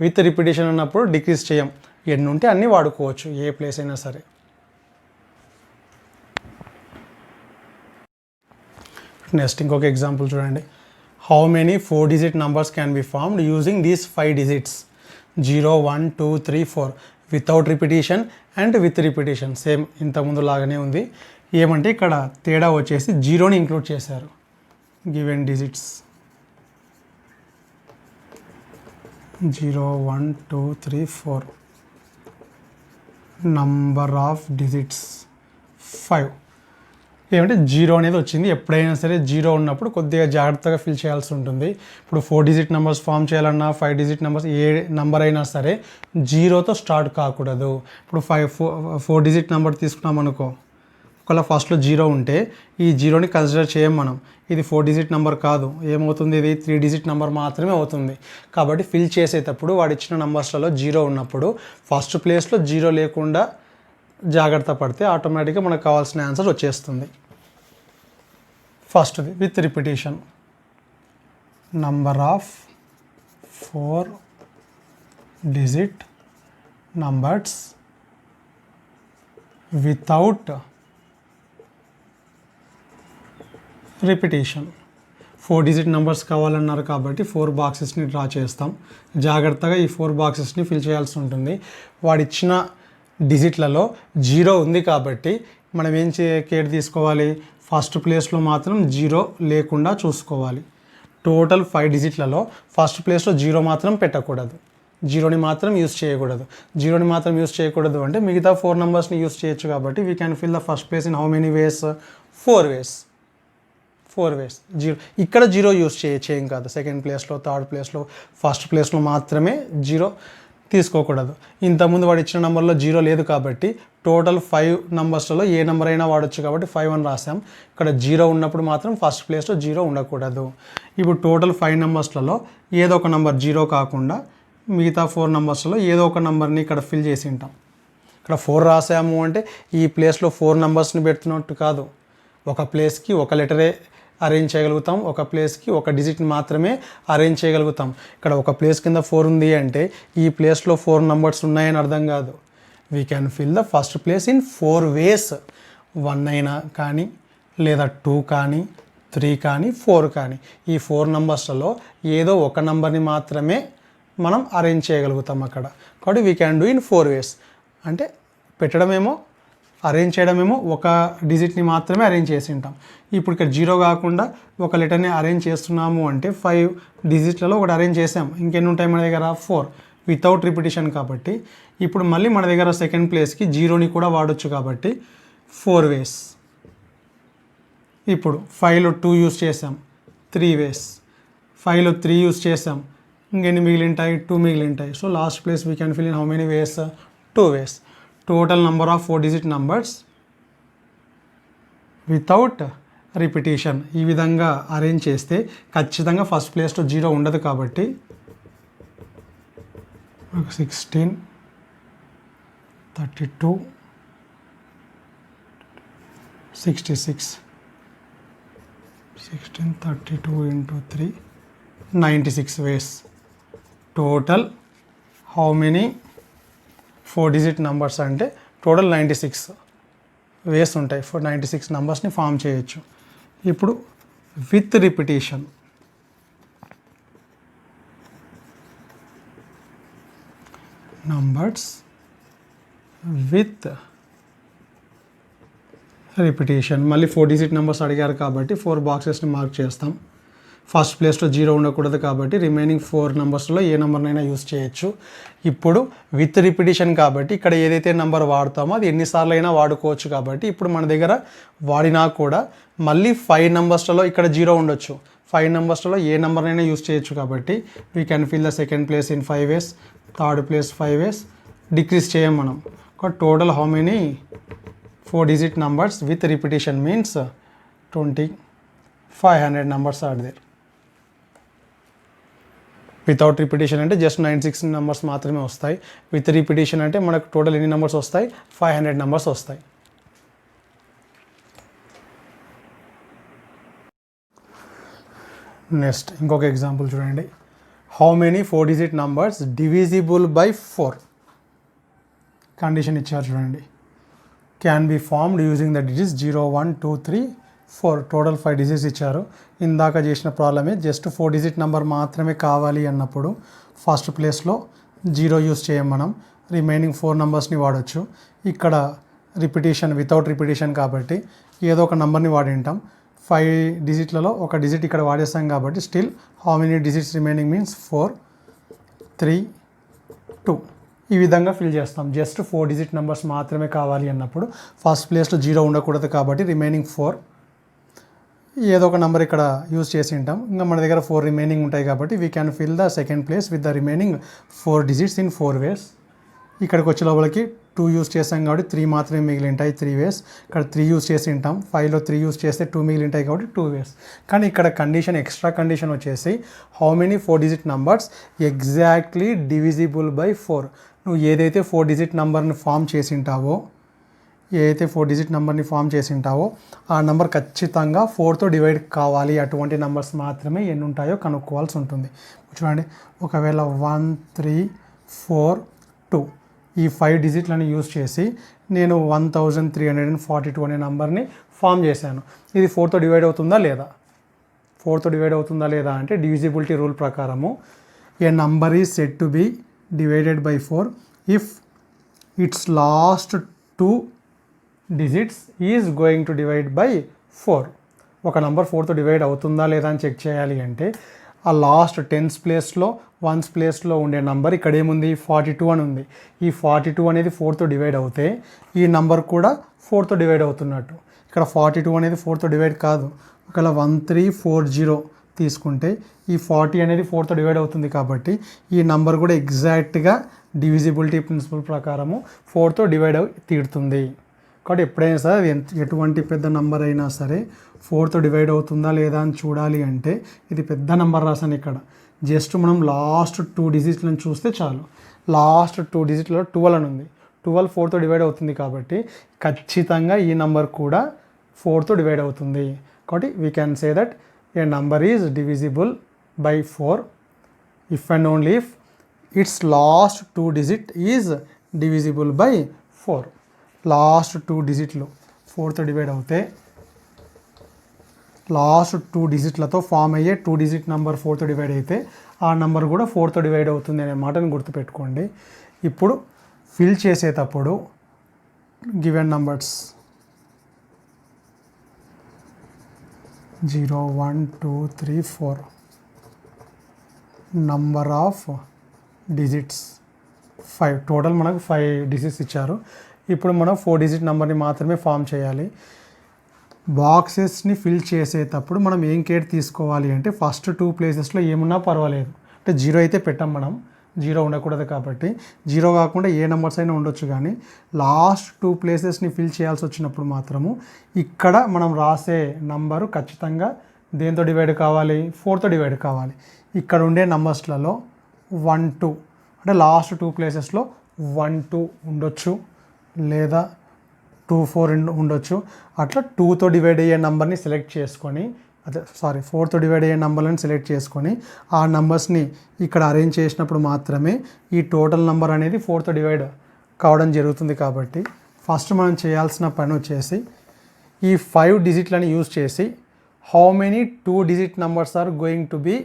విత్ రిపిటీషన్ అన్నప్పుడు డిక్రీజ్ చేయం. ఎన్ని ఉంటే అన్నీ వాడుకోవచ్చు ఏ ప్లేస్ అయినా సరే. నెక్స్ట్ ఇంకొక ఎగ్జాంపుల్ చూడండి. How many 4-digit numbers can be formed using these 5 digits 0 1 2 3 4 without repetition and with repetition. Same ఇంతకుముందు లాగానే ఉంది. ఏమంటే ఇక్కడ తేడా వచ్చేసి 0ని ఇంక్లూడ్ చేశారు. Given digits 0 1 2 3 4 number of digits 5. ఏమంటే 0 అనేది వచ్చింది. ఎప్పుడైనా సరే 0 ఉన్నప్పుడు కొద్దిగా జాగ్రత్తగా ఫిల్ చేయాల్సి ఉంటుంది. ఇప్పుడు 4-digit numbers ఫామ్ చేయాలన్నా 5-digit numbers ఏ నెంబర్ అయినా సరే 0తో స్టార్ట్ కాకూడదు. ఇప్పుడు 4-digit number తీసుకున్నాం అనుకో ఒకవేళ ఫస్ట్లో 0 ఉంటే ఈ 0ని కన్సిడర్ చేయం మనం. ఇది 4 డిజిట్ నెంబర్ కాదు, ఏమవుతుంది, ఇది 3 డిజిట్ నెంబర్ మాత్రమే అవుతుంది. కాబట్టి ఫిల్ చేసేటప్పుడు వాడు ఇచ్చిన నెంబర్స్లలో 0 ఉన్నప్పుడు ఫస్ట్ ప్లేస్లో 0 లేకుండా జాగ్రత్త పడితే ఆటోమేటిక్గా మనకు కావాల్సిన ఆన్సర్ వచ్చేస్తుంది. ఫస్ట్ది with repetition, number of 4 digit numbers without repetition. 4 digit numbers కావాలన్నారు కాబట్టి 4 బాక్సెస్ని డ్రా చేస్తాం. జాగ్రత్తగా ఈ 4 బాక్సెస్ని ఫిల్ చేయాల్సి ఉంటుంది. వాడిచ్చిన డిజిట్లలో 0 ఉంది కాబట్టి మనం ఏం కేర్ తీసుకోవాలి, ఫస్ట్ ప్లేస్లో మాత్రం 0 లేకుండా చూసుకోవాలి. టోటల్ 5 డిజిట్లలో ఫస్ట్ ప్లేస్లో 0 మాత్రం పెట్టకూడదు, 0ని మాత్రం యూస్ చేయకూడదు. 0ని మాత్రం యూస్ చేయకూడదు అంటే మిగతా 4 నెంబర్స్ని యూస్ చేయొచ్చు. కాబట్టి we can fill the first place in how many వేస్, 4 వేస్. 4 వేస్. 0 ఇక్కడ 0 యూస్ చేయం కాదు. సెకండ్ ప్లేస్లో, థర్డ్ ప్లేస్లో, ఫస్ట్ ప్లేస్లో మాత్రమే 0 తీసుకోకూడదు. ఇంతకుముందు వాడు ఇచ్చిన నెంబర్లో 0 లేదు కాబట్టి టోటల్ 5 నెంబర్స్లలో ఏ నెంబర్ అయినా వాడచ్చు కాబట్టి 5 అని రాసాం. ఇక్కడ 0 ఉన్నప్పుడు మాత్రం ఫస్ట్ ప్లేస్లో 0 ఉండకూడదు. ఇప్పుడు టోటల్ 5 నెంబర్స్లలో ఏదో ఒక నెంబర్ 0 కాకుండా మిగతా 4 నెంబర్స్లో ఏదో ఒక నెంబర్ని ఇక్కడ ఫిల్ చేసి ఉంటాం. ఇక్కడ 4 రాసాము అంటే ఈ ప్లేస్లో 4 నెంబర్స్ని పెడుతున్నట్టు కాదు. ఒక ప్లేస్కి ఒక లెటరే అరేంజ్ చేయగలుగుతాం, ఒక ప్లేస్కి ఒక డిజిట్ని మాత్రమే అరేంజ్ చేయగలుగుతాం. ఇక్కడ ఒక ప్లేస్ కింద 4 ఉంది అంటే ఈ ప్లేస్లో 4 నెంబర్స్ ఉన్నాయని అర్థం కాదు. We can fill the first place in 4 వేస్. 1 అయినా కానీ, లేదా 2 కానీ, 3 కానీ, 4 కానీ, ఈ 4 నెంబర్స్లలో ఏదో ఒక నెంబర్ని మాత్రమే మనం అరేంజ్ చేయగలుగుతాం అక్కడ. కాబట్టి వీ క్యాన్ డూ ఇన్ 4 వేస్. అంటే పెట్టడమేమో, అరేంజ్ చేయడమేమో ఒక డిజిట్ని మాత్రమే అరేంజ్ చేసి ఉంటాం. ఇప్పుడు ఇక్కడ 0 కాకుండా ఒక లెటర్ని అరేంజ్ చేస్తున్నాము అంటే 5 డిజిట్లలో ఒకటి అరేంజ్ చేసాం. ఇంకెన్ని ఉంటాయి మన దగ్గర, 4 వితౌట్ రిపిటేషన్. కాబట్టి ఇప్పుడు మళ్ళీ మన దగ్గర సెకండ్ ప్లేస్కి 0ని కూడా వాడచ్చు కాబట్టి 4 వేస్. ఇప్పుడు 5లో 2 యూస్ చేసాం, 3 వేస్. 5లో 3 యూస్ చేసాం, ఇంకెన్ని మిగిలింటాయి, 2 మిగిలింటాయి. So last place we can fill in how many ways, 2 ways. Total number of 4 digit numbers without repetition. ఈ విధంగా అరేంజ్ చేస్తే ఖచ్చితంగా ఫస్ట్ ప్లేస్లో 0 ఉండదు. కాబట్టి 16, 32, 66, 16, 32 into 3, 96 ways. Total how many 4 digit numbers అంటే టోటల్ 96 వేస్ ఉంటాయి. 96 నెంబర్స్ని ఫామ్ చేయొచ్చు. ఇప్పుడు with repetition, numbers with repetition. మళ్ళీ 4 డిజిట్ నెంబర్స్ అడిగారు కాబట్టి 4 బాక్సెస్ని మార్క్ చేస్తాం. ఫస్ట్ ప్లేస్లో 0 ఉండకూడదు కాబట్టి రిమైనింగ్ 4 నెంబర్స్లో ఏ నెంబర్నైనా యూస్ చేయొచ్చు. ఇప్పుడు విత్ రిపిటేషన్ కాబట్టి ఇక్కడ ఏదైతే నెంబర్ వాడతామో అది ఎన్నిసార్లు అయినా వాడుకోవచ్చు. కాబట్టి ఇప్పుడు మన దగ్గర వాడినా కూడా మళ్ళీ 5 నెంబర్స్లలో ఇక్కడ 0 ఉండొచ్చు. 5 నెంబర్స్లో ఏ నెంబర్నైనా యూస్ చేయొచ్చు. కాబట్టి we can fill the second place in 5 ways, third place 5 ways. Decrease చేయం మనం. Total how many 4 digit numbers with repetition means 500 numbers are there. Without repetition అంటే జస్ట్ 96 నెంబర్స్ మాత్రమే వస్తాయి. విత్ రిపిటేషన్ అంటే మనకు టోటల్ ఎన్ని నెంబర్స్ వస్తాయి, 500 numbers వస్తాయి. నెక్స్ట్ ఇంకొక ఎగ్జాంపుల్ చూడండి. How many 4 digit numbers divisible by 4. Condition ఇచ్చారు చూడండి. Can be formed using the digits 0, 1, 2, 3, 4. Total 5 digits ఇచ్చారు. ఇందాక చేసిన ప్రాబ్లమే, జస్ట్ 4 డిజిట్ నెంబర్ మాత్రమే కావాలి అన్నప్పుడు ఫస్ట్ ప్లేస్లో 0 యూస్ చేయం మనం, రిమైనింగ్ 4 నెంబర్స్ని వాడచ్చు. ఇక్కడ రిపిటేషన్ వితౌట్ రిపిటేషన్ కాబట్టి ఏదో ఒక నెంబర్ని వాడింటాం. 5 డిజిట్లలో ఒక డిజిట్ ఇక్కడ వాడేస్తాం కాబట్టి still how many digits remaining means 4, 3, 2. ఈ విధంగా ఫిల్ చేస్తాం. జస్ట్ 4 డిజిట్ నెంబర్స్ మాత్రమే కావాలి అన్నప్పుడు ఫస్ట్ ప్లేస్లో 0 ఉండకూడదు కాబట్టి రిమైనింగ్ 4 ఏదో ఒక నెంబర్ ఇక్కడ యూజ్ చేసి ఉంటాం. ఇంకా మన దగ్గర 4 రిమైనింగ్ ఉంటాయి కాబట్టి we can fill the second place with the remaining 4 digits in 4 వేస్. ఇక్కడికి వచ్చే లోపలికి 2 యూస్ చేసాం కాబట్టి 3 మాత్రమే మిగిలి ఉంటాయి 3 వేస్. ఇక్కడ 3 యూస్ చేసి ఉంటాం, 5లో 3 యూస్ చేస్తే 2 మిగిలి ఉంటాయి కాబట్టి 2 వేస్. కానీ ఇక్కడ కండిషన్, ఎక్స్ట్రా కండిషన్ వచ్చేసి how many 4 digit numbers exactly divisible by 4. నువ్వు ఏదైతే 4 డిజిట్ నెంబర్ని ఫామ్ చేసి ఉంటావో, ఆ నెంబర్ ఖచ్చితంగా 4తో డివైడ్ కావాలి. అటువంటి నెంబర్స్ మాత్రమే ఎన్ని ఉంటాయో కనుక్కోవాల్సి ఉంటుంది. చూడండి, ఒకవేళ 1 3 4 2 ఈ 5 డిజిట్లను యూజ్ చేసి నేను 1342 అనే నెంబర్ని ఫామ్ చేశాను. ఇది 4తో డివైడ్ అవుతుందా లేదా అంటే డివిజిబిలిటీ రూల్ ప్రకారము a number is said to be divided by 4 if its last 2 digits is going to divide by 4. ఒక నెంబర్ 4తో డివైడ్ అవుతుందా లేదా అని చెక్ చేయాలి అంటే ఆ లాస్ట్ 10th ప్లేస్లో 1th ప్లేస్లో ఉండే నెంబర్ ఇక్కడ ఏముంది 42 అని ఉంది. ఈ 42 అనేది 4తో డివైడ్ అవుతే ఈ నెంబర్ కూడా 4తో డివైడ్ అవుతున్నట్టు. ఇక్కడ 42 అనేది 4తో డివైడ్ కాదు. ఒకవేళ 1340 తీసుకుంటే ఈ 40 అనేది 4తో డివైడ్ అవుతుంది కాబట్టి ఈ నెంబర్ కూడా ఎగ్జాక్ట్గా డివిజిబిలిటీ ప్రిన్సిపల్ ప్రకారము 4తో డివైడ్ తీరుతుంది. కాబట్టి ఎప్పుడైనా సరే అది ఎటువంటి పెద్ద నెంబర్ అయినా సరే 4తో డివైడ్ అవుతుందా లేదా అని చూడాలి అంటే ఇది పెద్ద నెంబర్ రాసాను ఇక్కడ. జస్ట్ మనం లాస్ట్ 2 డిజిట్లను చూస్తే చాలు. లాస్ట్ 2 డిజిట్లో 12 అని ఉంది. 12 4తో డివైడ్ అవుతుంది కాబట్టి ఖచ్చితంగా ఈ నెంబర్ కూడా 4తో డివైడ్ అవుతుంది. కాబట్టి we can say that a number is divisible by 4 if and only if its last 2 digit is divisible by 4. Last 2 డిజిట్లు 4తో డివైడ్ అవుతే లాస్ట్ 2 డిజిట్లతో ఫామ్ అయ్యే 2 డిజిట్ నెంబర్ 4తో డివైడ్ అయితే ఆ నెంబర్ కూడా 4తో డివైడ్ అవుతుంది అనే మాటను గుర్తుపెట్టుకోండి. ఇప్పుడు ఫిల్ చేసేటప్పుడు given numbers 0 1 2 3 4 number of digits 5. Total మనకు 5 డిజిట్స్ ఇచ్చారు. ఇప్పుడు మనం 4 డిజిట్ నెంబర్ని మాత్రమే ఫామ్ చేయాలి. బాక్సెస్ని ఫిల్ చేసేటప్పుడు మనం ఏం కేర్ తీసుకోవాలి అంటే ఫస్ట్ 2 ప్లేసెస్లో ఏమున్నా పర్వాలేదు. అంటే 0 అయితే పెట్టాం, మనం 0 ఉండకూడదు కాబట్టి 0 కాకుండా ఏ నెంబర్స్ అయినా ఉండొచ్చు. కానీ లాస్ట్ 2 ప్లేసెస్ని ఫిల్ చేయాల్సి వచ్చినప్పుడు మాత్రము ఇక్కడ మనం రాసే నంబరు ఖచ్చితంగా దేంతో డివైడ్ కావాలి, 4తో డివైడ్ కావాలి. ఇక్కడ ఉండే నెంబర్స్లలో 1 2 అంటే లాస్ట్ 2 ప్లేసెస్లో 1 2 ఉండొచ్చు లేదా 2 4 ఉండొచ్చు. అట్లా 2తో డివైడ్ అయ్యే నెంబర్ని సెలెక్ట్ చేసుకొని 4తో డివైడ్ అయ్యే నెంబర్లను సెలెక్ట్ చేసుకొని ఆ నెంబర్స్ని ఇక్కడ అరేంజ్ చేసినప్పుడు మాత్రమే ఈ టోటల్ నెంబర్ అనేది 4తో డివైడ్ కావడం జరుగుతుంది. కాబట్టి ఫస్ట్ మనం చేయాల్సిన పని వచ్చేసి ఈ 5 డిజిట్లను యూజ్ చేసి how many 2 digit numbers are going to be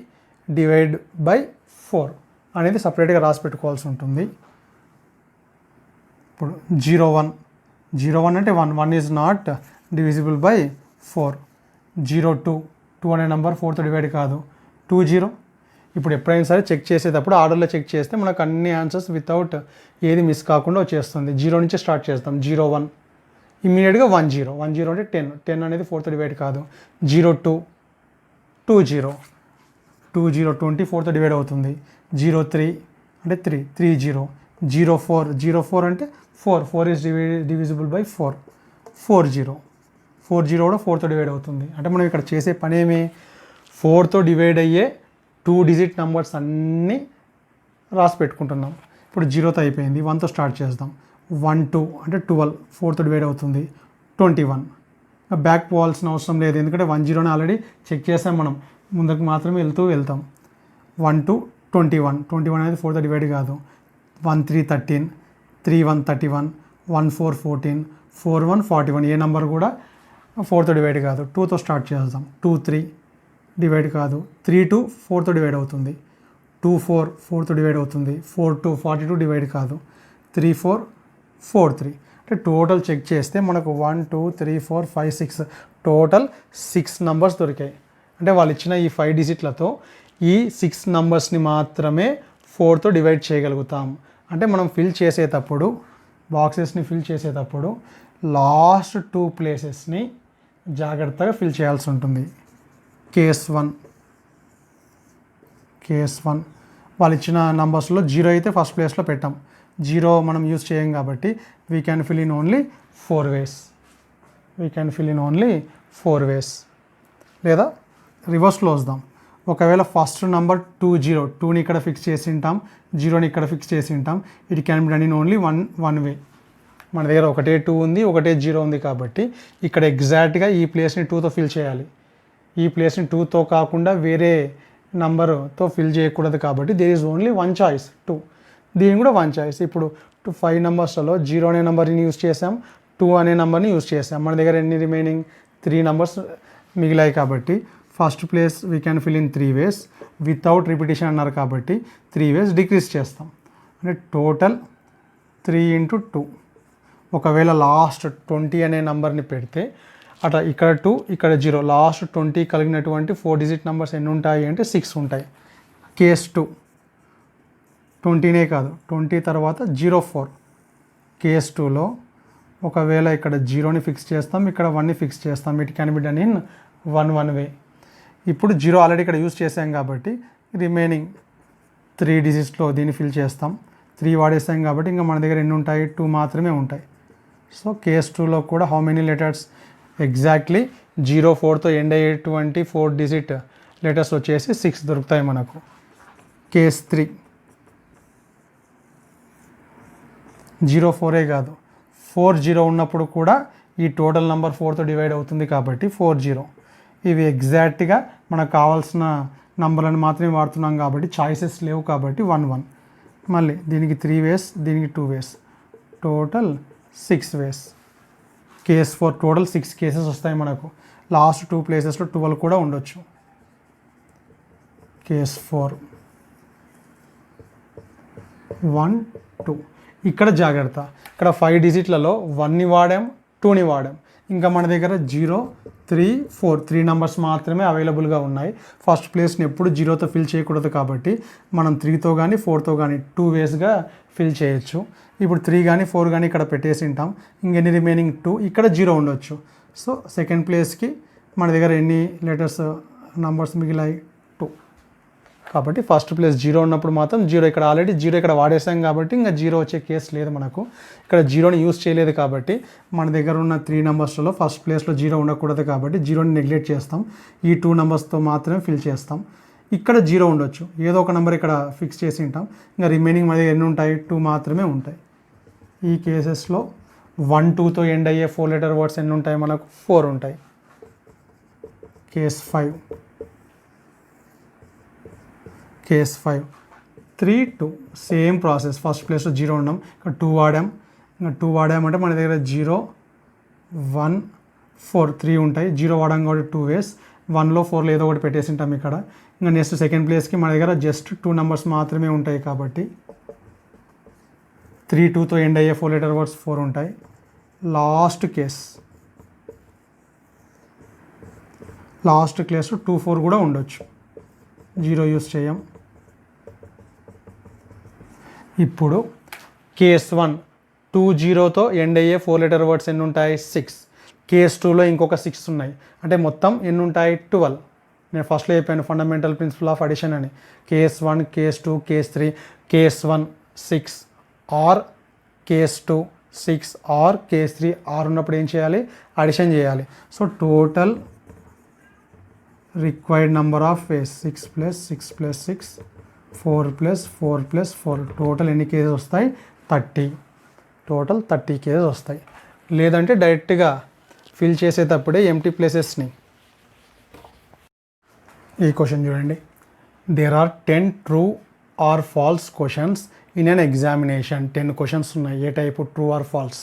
divide by 4 అనేది సపరేట్గా రాసి పెట్టుకోవాల్సి ఉంటుంది. ఇప్పుడు 0 1 అంటే 1 ఈజ్ నాట్ డివిజిబుల్ బై 4. 0 2 అనే నెంబర్ 4తో డివైడ్ కాదు. 2 0. ఇప్పుడు ఎప్పుడైనా సరే చెక్ చేసేటప్పుడు ఆర్డర్లో చెక్ చేస్తే మనకు అన్ని ఆన్సర్స్ వితౌట్ ఏది మిస్ కాకుండా వచ్చేస్తుంది. 0 నుంచి స్టార్ట్ చేస్తాం. 0 1 ఇమ్మీడియట్గా 1 0 అంటే 10 అనేది 4తో డివైడ్ కాదు. 0 2 2 0 20 4తో డివైడ్ అవుతుంది. 0 3 అంటే 3 0 4 అంటే 4 ఈజ్ డివిజిబుల్ బై 4 0 కూడా 4తో డివైడ్ అవుతుంది. అంటే మనం ఇక్కడ చేసే పని ఏమి, 4తో డివైడ్ అయ్యే 2 డిజిట్ నెంబర్స్ అన్నీ రాసి పెట్టుకుంటున్నాం. ఇప్పుడు 0తో అయిపోయింది. 1తో స్టార్ట్ చేద్దాం. 1 2 అంటే 12 4తో డివైడ్ అవుతుంది. 21 బ్యాక్ పోవాల్సిన అవసరం లేదు, ఎందుకంటే 1 0ని ఆల్రెడీ చెక్ చేసాం మనం. ముందుకు మాత్రమే వెళ్తాం. 1 2 21 అనేది 4తో డివైడ్ కాదు. 1 3 13 3 1 31 1 4 14 4 1 41 ఏ నెంబర్ కూడా 4తో డివైడ్ కాదు. 2తో స్టార్ట్ చేద్దాం. 2 3 డివైడ్ కాదు. 3 2 4తో డివైడ్ అవుతుంది. 2 4 4తో డివైడ్ అవుతుంది. 4 2 42 డివైడ్ కాదు. 3 4 4 3 అంటే టోటల్ చెక్ చేస్తే మనకు 1 2 3 4 5 6 టోటల్ 6 నెంబర్స్ దొరికాయి. అంటే వాళ్ళు ఇచ్చిన ఈ 5 డిజిట్లతో ఈ 6 నెంబర్స్ని మాత్రమే 4తో డివైడ్ చేయగలుగుతాం. అంటే మనం ఫిల్ చేసేటప్పుడు బాక్సెస్ని ఫిల్ చేసేటప్పుడు లాస్ట్ 2 ప్లేసెస్ని జాగ్రత్తగా ఫిల్ చేయాల్సి ఉంటుంది. కేస్ 1 వాళ్ళు ఇచ్చిన నంబర్స్లో 0 అయితే ఫస్ట్ ప్లేస్లో పెట్టాం. జీరో మనం యూస్ చేయం కాబట్టి we can fill in only 4 ways. We can fill in only 4 ways. లేదా రివర్స్లో వద్దాం. ఒకవేళ ఫస్ట్ నెంబర్ 20, 2ని ఇక్కడ ఫిక్స్ చేసి ఉంటాం, 0ని ఇక్కడ ఫిక్స్ చేసి ఉంటాం. It can be done in only one way. మన దగ్గర ఒకటే 2 ఉంది, ఒకటే 0 ఉంది కాబట్టి ఇక్కడ ఎగ్జాక్ట్గా ఈ ప్లేస్ని 2తో ఫిల్ చేయాలి. ఈ ప్లేస్ని 2తో కాకుండా వేరే నంబర్తో ఫిల్ చేయకూడదు కాబట్టి దేర్ ఈజ్ ఓన్లీ 1 చాయిస్ 2. దీని కూడా 1 చాయిస్. ఇప్పుడు 5 నెంబర్స్లో 0 అనే నెంబర్ని యూస్ చేసాం, 2 అనే నెంబర్ని యూస్ చేసాం. మన దగ్గర ఎన్ని రిమైనింగ్ 3 నెంబర్స్ మిగిలాయి కాబట్టి first place we can fill in 3 ways. Without repetition అన్నారు కాబట్టి 3 ways డిక్రీజ్ చేస్తాం. అంటే టోటల్ 3 × 2. ఒకవేళ లాస్ట్ 20 అనే నెంబర్ని పెడితే అట్లా ఇక్కడ 2 ఇక్కడ 0 లాస్ట్ 20 కలిగినటువంటి 4 డిజిట్ నెంబర్స్ ఎన్ని ఉంటాయి అంటే 6 ఉంటాయి. కేస్ 2 20నే కాదు 20 తర్వాత 04. కేస్ 2లో ఒకవేళ ఇక్కడ 0ని ఫిక్స్ చేస్తాం, ఇక్కడ 1ని ఫిక్స్ చేస్తాం. It can be done in one way. ఇప్పుడు 0 ఆల్రెడీ ఇక్కడ యూస్ చేసాం కాబట్టి రిమైనింగ్ 3 డిజిట్స్లో దీన్ని ఫిల్ చేస్తాం. 3 వాడేసాం కాబట్టి ఇంకా మన దగ్గర ఎన్ని ఉంటాయి 2 మాత్రమే ఉంటాయి. సో కేస్ 2లో కూడా హౌ మెనీ లెటర్స్ ఎగ్జాక్ట్లీ 04తో ఎండ్ అయ్యేటువంటి 4 డిజిట్ లెటర్స్ వచ్చేసి 6 దొరుకుతాయి మనకు. కేస్ 3 04 కాదు 40 ఉన్నప్పుడు కూడా ఈ టోటల్ నెంబర్ 4తో డివైడ్ అవుతుంది కాబట్టి 40. ఇవి ఎగ్జాక్ట్గా మనకు కావాల్సిన నంబర్లను మాత్రమే వాడుతున్నాం కాబట్టి చాయిసెస్ లేవు కాబట్టి 1 మళ్ళీ దీనికి 3 ways, దీనికి 2 ways, total 6 ways. Case 4 total 6 cases వస్తాయి మనకు. లాస్ట్ 2 ప్లేసెస్లో 12 కూడా ఉండొచ్చు. కేస్ 4 1 2. ఇక్కడ జాగ్రత్త, ఇక్కడ 5 డిజిట్లలో 1ని వాడాం, 2ని వాడాం. ఇంకా మన దగ్గర 0 3 4 3 నెంబర్స్ మాత్రమే అవైలబుల్గా ఉన్నాయి. ఫస్ట్ ప్లేస్ని ఎప్పుడు 0తో ఫిల్ చేయకూడదు కాబట్టి మనం 3తో కానీ 4తో కానీ 2 waysగా ఫిల్ చేయొచ్చు. ఇప్పుడు 3 కానీ 4 కానీ ఇక్కడ పెట్టేసి ఉంటాం. ఇంకెన్ని రిమైనింగ్ 2 ఇక్కడ 0 ఉండొచ్చు. సో సెకండ్ ప్లేస్కి మన దగ్గర ఎన్ని లెటర్స్ నంబర్స్ మిగిలాయి 2. కాబట్టి ఫస్ట్ ప్లేస్ 0 ఉన్నప్పుడు మాత్రం 0 ఇక్కడ ఆల్రెడీ 0 ఇక్కడ వాడేసాం కాబట్టి ఇంకా 0 వచ్చే కేసు లేదు మనకు. ఇక్కడ 0ని యూస్ చేయలేదు కాబట్టి మన దగ్గర ఉన్న 3 నెంబర్స్లో ఫస్ట్ ప్లేస్లో 0 ఉండకూడదు కాబట్టి 0ని నెగ్లెక్ట్ చేస్తాం. ఈ 2 నెంబర్స్తో మాత్రమే ఫిల్ చేస్తాం. ఇక్కడ 0 ఉండొచ్చు, ఏదో ఒక నెంబర్ ఇక్కడ ఫిక్స్ చేసి ఉంటాం. ఇంకా రిమైనింగ్ మన దగ్గర ఎన్ని ఉంటాయి 2 మాత్రమే ఉంటాయి. ఈ కేసెస్లో 1 2తో ఎండ్ అయ్యే 4 లెటర్ వర్డ్స్ ఎన్ని ఉంటాయి మనకు 4 ఉంటాయి. Case 5 3 2 same process. ఫస్ట్ ప్లేస్లో 0 ఉన్నాం, ఇక్కడ 2 వాడాం. ఇంకా 2 వాడామంటే మన దగ్గర 0 1 4 3 ఉంటాయి. 0 వాడాం కాబట్టి 2 ways, 1లో 4లో ఏదో ఒకటి పెట్టేసి ఉంటాం ఇక్కడ. ఇంకా నెక్స్ట్ సెకండ్ ప్లేస్కి మన దగ్గర జస్ట్ 2 నెంబర్స్ మాత్రమే ఉంటాయి కాబట్టి 3 2తో ఎండ్ అయ్యే 4 లెటర్ వర్డ్స్ 4 ఉంటాయి. లాస్ట్ కేస్లో 2 4 కూడా ఉండొచ్చు, 0 యూస్ చేయం. ఇప్పుడు కేస్ 1 2 0తో ఎండ్ అయ్యే 4 లెటర్ వర్డ్స్ ఎన్ని ఉంటాయి 6. కేస్ 2లో ఇంకొక 6 ఉన్నాయి. అంటే మొత్తం ఎన్ని ఉంటాయి 12. నేను ఫస్ట్లో చెప్పాను ఫండమెంటల్ ప్రిన్సిపల్ ఆఫ్ అడిషన్ అని. Case 1 case 2 case 3. Case 1 6 or case 2 6 or case 3 or ఉన్నప్పుడు ఏం చేయాలి అడిషన్ చేయాలి. So total required number of ways 6 + 6 + 6 4 + 4 + 4 total ఎన్ని కేసెస్ వస్తాయి 30. టోటల్ 30 కేసెస్ వస్తాయి. లేదంటే డైరెక్ట్గా ఫిల్ చేసేటప్పుడే ఎంటీ ప్లేసెస్ని. ఈ క్వశ్చన్ చూడండి. There are 10 true or false questions in an examination. 10 questions ఉన్నాయి. ఏ type true or false.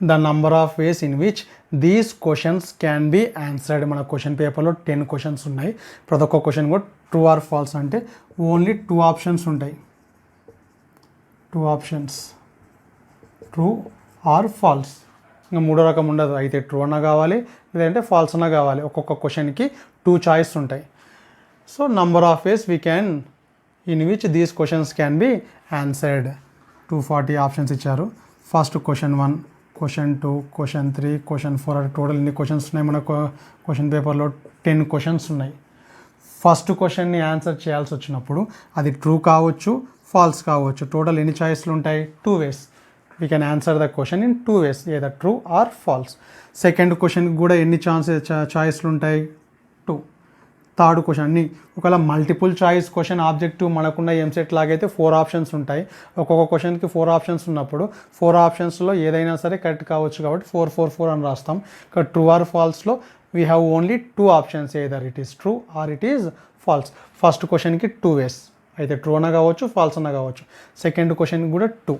The number of ways in which these questions can be answered. మన క్వశ్చన్ పేపర్లో 10 క్వశ్చన్స్ ఉన్నాయి. ప్రతి ఒక్క క్వశ్చన్ కూడా ట్రూ ఆర్ ఫాల్స్ అంటే only 2 options ఉంటాయి. 2 ఆప్షన్స్ ట్రూ ఆర్ ఫాల్స్. ఇంకా మూడో రకం ఉండదు. అయితే ట్రూ అన్నా కావాలి లేదంటే ఫాల్స్ అన్నా కావాలి. ఒక్కొక్క క్వశ్చన్కి 2 చాయిస్ ఉంటాయి. So number of ways we can in which these questions can be answered. 240 options ఇచ్చారు. First question 1, question 2, question 3, question 4 అంటే టోటల్ ఎన్ని క్వశ్చన్స్ ఉన్నాయి మన క్వశ్చన్ పేపర్లో 10 క్వశ్చన్స్ ఉన్నాయి. ఫస్ట్ క్వశ్చన్ని ఆన్సర్ చేయాల్సి వచ్చినప్పుడు అది ట్రూ కావచ్చు ఫాల్స్ కావచ్చు. టోటల్ ఎన్ని చాయిస్లు ఉంటాయి? 2 ways. We can answer the question in 2 ways, either true or false. Second క్వశ్చన్కి కూడా ఎన్ని చాయిస్లు ఉంటాయి? 2. థర్డ్ క్వశ్చన్ అన్ని ఒకవేళ మల్టిపుల్ చాయిస్ క్వశ్చన్ ఆబ్జెక్టివ్ మనకున్న ఎంసెట్ లాగైతే 4 ఆప్షన్స్ ఉంటాయి. ఒక్కొక్క క్వశ్చన్కి 4 ఆప్షన్స్ ఉన్నప్పుడు 4 ఆప్షన్స్లో ఏదైనా సరే కరెక్ట్ కావచ్చు కాబట్టి 4 4 4 అని రాస్తాం. ఇక్కడ ట్రూ ఆర్ ఫాల్స్లో we have only 2 options, either it is true or it is false. First క్వశ్చన్కి 2 ways, అయితే ట్రూ అన్న కావచ్చు ఫాల్స్ అన్న కావచ్చు. సెకండ్ క్వశ్చన్కి కూడా 2,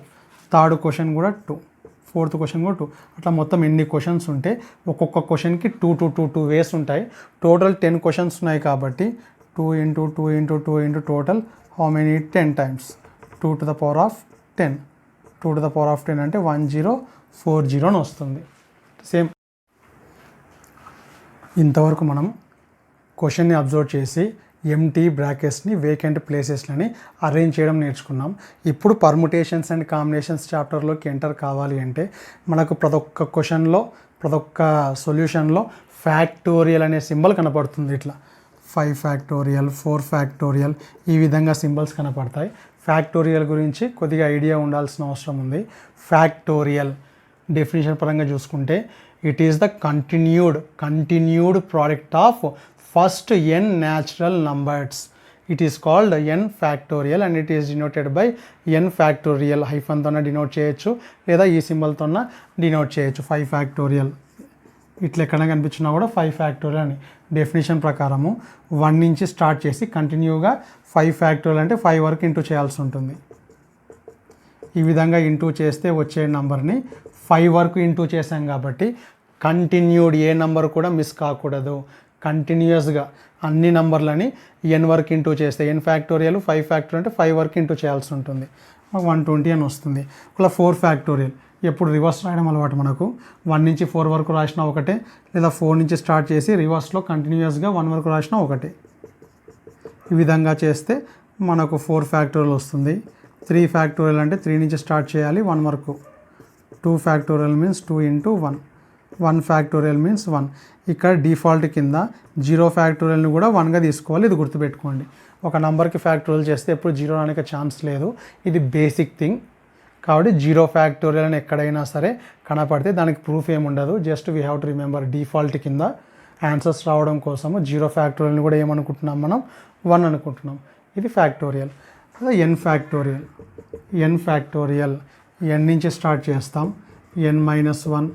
థర్డ్ క్వశ్చన్ కూడా 2, ఫోర్త్ క్వశ్చన్ కూడా 2. అట్లా మొత్తం ఎన్ని క్వశ్చన్స్ ఉంటే ఒక్కొక్క క్వశ్చన్కి 2 ways ఉంటాయి. టోటల్ 10 క్వశ్చన్స్ ఉన్నాయి కాబట్టి 2 into 2 into 2 into total how many 10 times 2 to the power of 10. 2 to the power of 10 అంటే 1040 అని వస్తుంది. సేమ్ ఇంతవరకు మనం క్వశ్చన్ని అబ్జర్వ్ చేసి ఎంటీ బ్రాకెట్స్ని వేకెంట్ ప్లేసెస్లని అరేంజ్ చేయడం నేర్చుకున్నాం. ఇప్పుడు పర్ముటేషన్స్ అండ్ కాంబినేషన్స్ చాప్టర్లోకి ఎంటర్ కావాలి అంటే మనకు ప్రతి ఒక్క క్వశ్చన్లో ప్రతి ఒక్క సొల్యూషన్లో ఫ్యాక్టోరియల్ అనే సింబల్ కనపడుతుంది. ఇట్లా 5 factorial 4 factorial ఈ విధంగా సింబల్స్ కనపడతాయి. ఫ్యాక్టోరియల్ గురించి కొద్దిగా ఐడియా ఉండాల్సిన అవసరం ఉంది. ఫ్యాక్టోరియల్ డెఫినేషన్ పరంగా చూసుకుంటే it is the continued product of first n natural numbers. It is called n factorial and it is denoted by n factorial. హైఫన్తోన డినోట్ చేయొచ్చు లేదా ఈ సింబల్తోన డినోట్ చేయొచ్చు. 5 factorial ఇట్లా ఎక్కడ కనిపించినా కూడా 5 factorial అని డెఫినేషన్ ప్రకారము 1 నుంచి స్టార్ట్ చేసి కంటిన్యూగా 5 factorial అంటే 5 వరకు ఇంటూ చేయాల్సి ఉంటుంది. ఈ విధంగా ఇంటూ చేస్తే వచ్చే నెంబర్ని 5 వరకు ఇంటూ చేసాం కాబట్టి కంటిన్యూడ్ ఏ నెంబర్ కూడా మిస్ కాకూడదు. కంటిన్యూస్గా అన్ని నంబర్లని n వరకు ఇంటూ చేస్తే n ఫ్యాక్టోరియల్ 5 ఫ్యాక్టోరియల్ అంటే 5 వరకు ఇంటూ చేయాల్సి ఉంటుంది. మాకు 120 అని వస్తుంది. ఇలా 4 ఫ్యాక్టోరియల్ ఎప్పుడు రివర్స్ రాయడం అలవాటు మనకు. 1 నుంచి 4 వరకు రాసినా ఒకటే, లేదా 4 నుంచి స్టార్ట్ చేసి రివర్స్లో కంటిన్యూస్గా 1 వరకు రాసినా ఒకటే. ఈ విధంగా చేస్తే మనకు 4 ఫ్యాక్టోరియల్ వస్తుంది. 3 ఫ్యాక్టోరియల్ అంటే 3 నుంచి స్టార్ట్ చేయాలి 1 వరకు. 2 factorial means 2 into 1. 1 factorial means 1. ఇక్కడ డిఫాల్ట్ కింద 0 ఫ్యాక్టోరియల్ని కూడా 1గా తీసుకోవాలి. ఇది గుర్తుపెట్టుకోండి. ఒక నెంబర్కి ఫ్యాక్టోరియల్ చేస్తే ఎప్పుడు 0 రానికి ఛాన్స్ లేదు. ఇది బేసిక్ థింగ్ కాబట్టి 0 ఫ్యాక్టోరియల్ అని ఎక్కడైనా సరే కనపడితే దానికి ప్రూఫ్ ఏమి ఉండదు. Just we have to remember default కింద ఆన్సర్స్ రావడం కోసము 0 ఫ్యాక్టోరియల్ని కూడా ఏమనుకుంటున్నాం మనం 1 అనుకుంటున్నాం. ఇది ఫ్యాక్టోరియల్. అదే n ఫ్యాక్టోరియల్ n నుంచి స్టార్ట్ చేస్తాం. n-1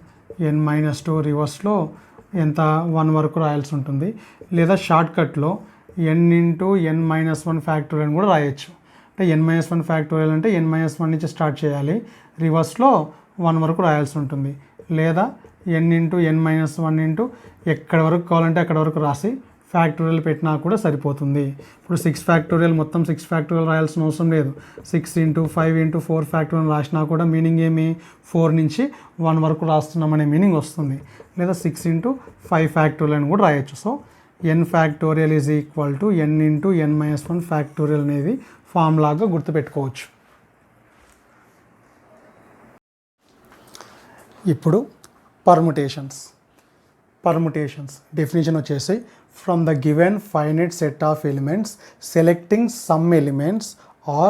n-2 రివర్స్లో ఎంత 1 వరకు రాయాల్సి ఉంటుంది. లేదా షార్ట్కట్లో n into n-1 ఫ్యాక్టోరియల్ కూడా రాయొచ్చు. అంటే n-1 ఫ్యాక్టోరియల్ అంటే n-1 నుంచి స్టార్ట్ చేయాలి, రివర్స్లో 1 వరకు రాయాల్సి ఉంటుంది. లేదా n into n-1 into ఎక్కడి వరకు కావాలంటే అక్కడ వరకు రాసి ఫ్యాక్టోరియల్ పెట్టినా కూడా సరిపోతుంది. ఇప్పుడు 6 ఫ్యాక్టోరియల్ మొత్తం 6 ఫ్యాక్టోరియల్ రాయాల్సిన అవసరం లేదు. 6 into 5 into 4 ఫ్యాక్టోరియల్ రాసినా కూడా మీనింగ్ ఏమి 4 నుంచి 1 వరకు రాస్తున్నామనే మీనింగ్ వస్తుంది. లేదా 6 into 5 ఫ్యాక్టోరియల్ అని కూడా రాయొచ్చు. So n factorial is equal to n into n-1 factorial అనేది ఫామ్ లాగా గుర్తుపెట్టుకోవచ్చు. ఇప్పుడు పర్ముటేషన్స్ డెఫినేషన్ వచ్చేసి from the given finite set of elements selecting some elements or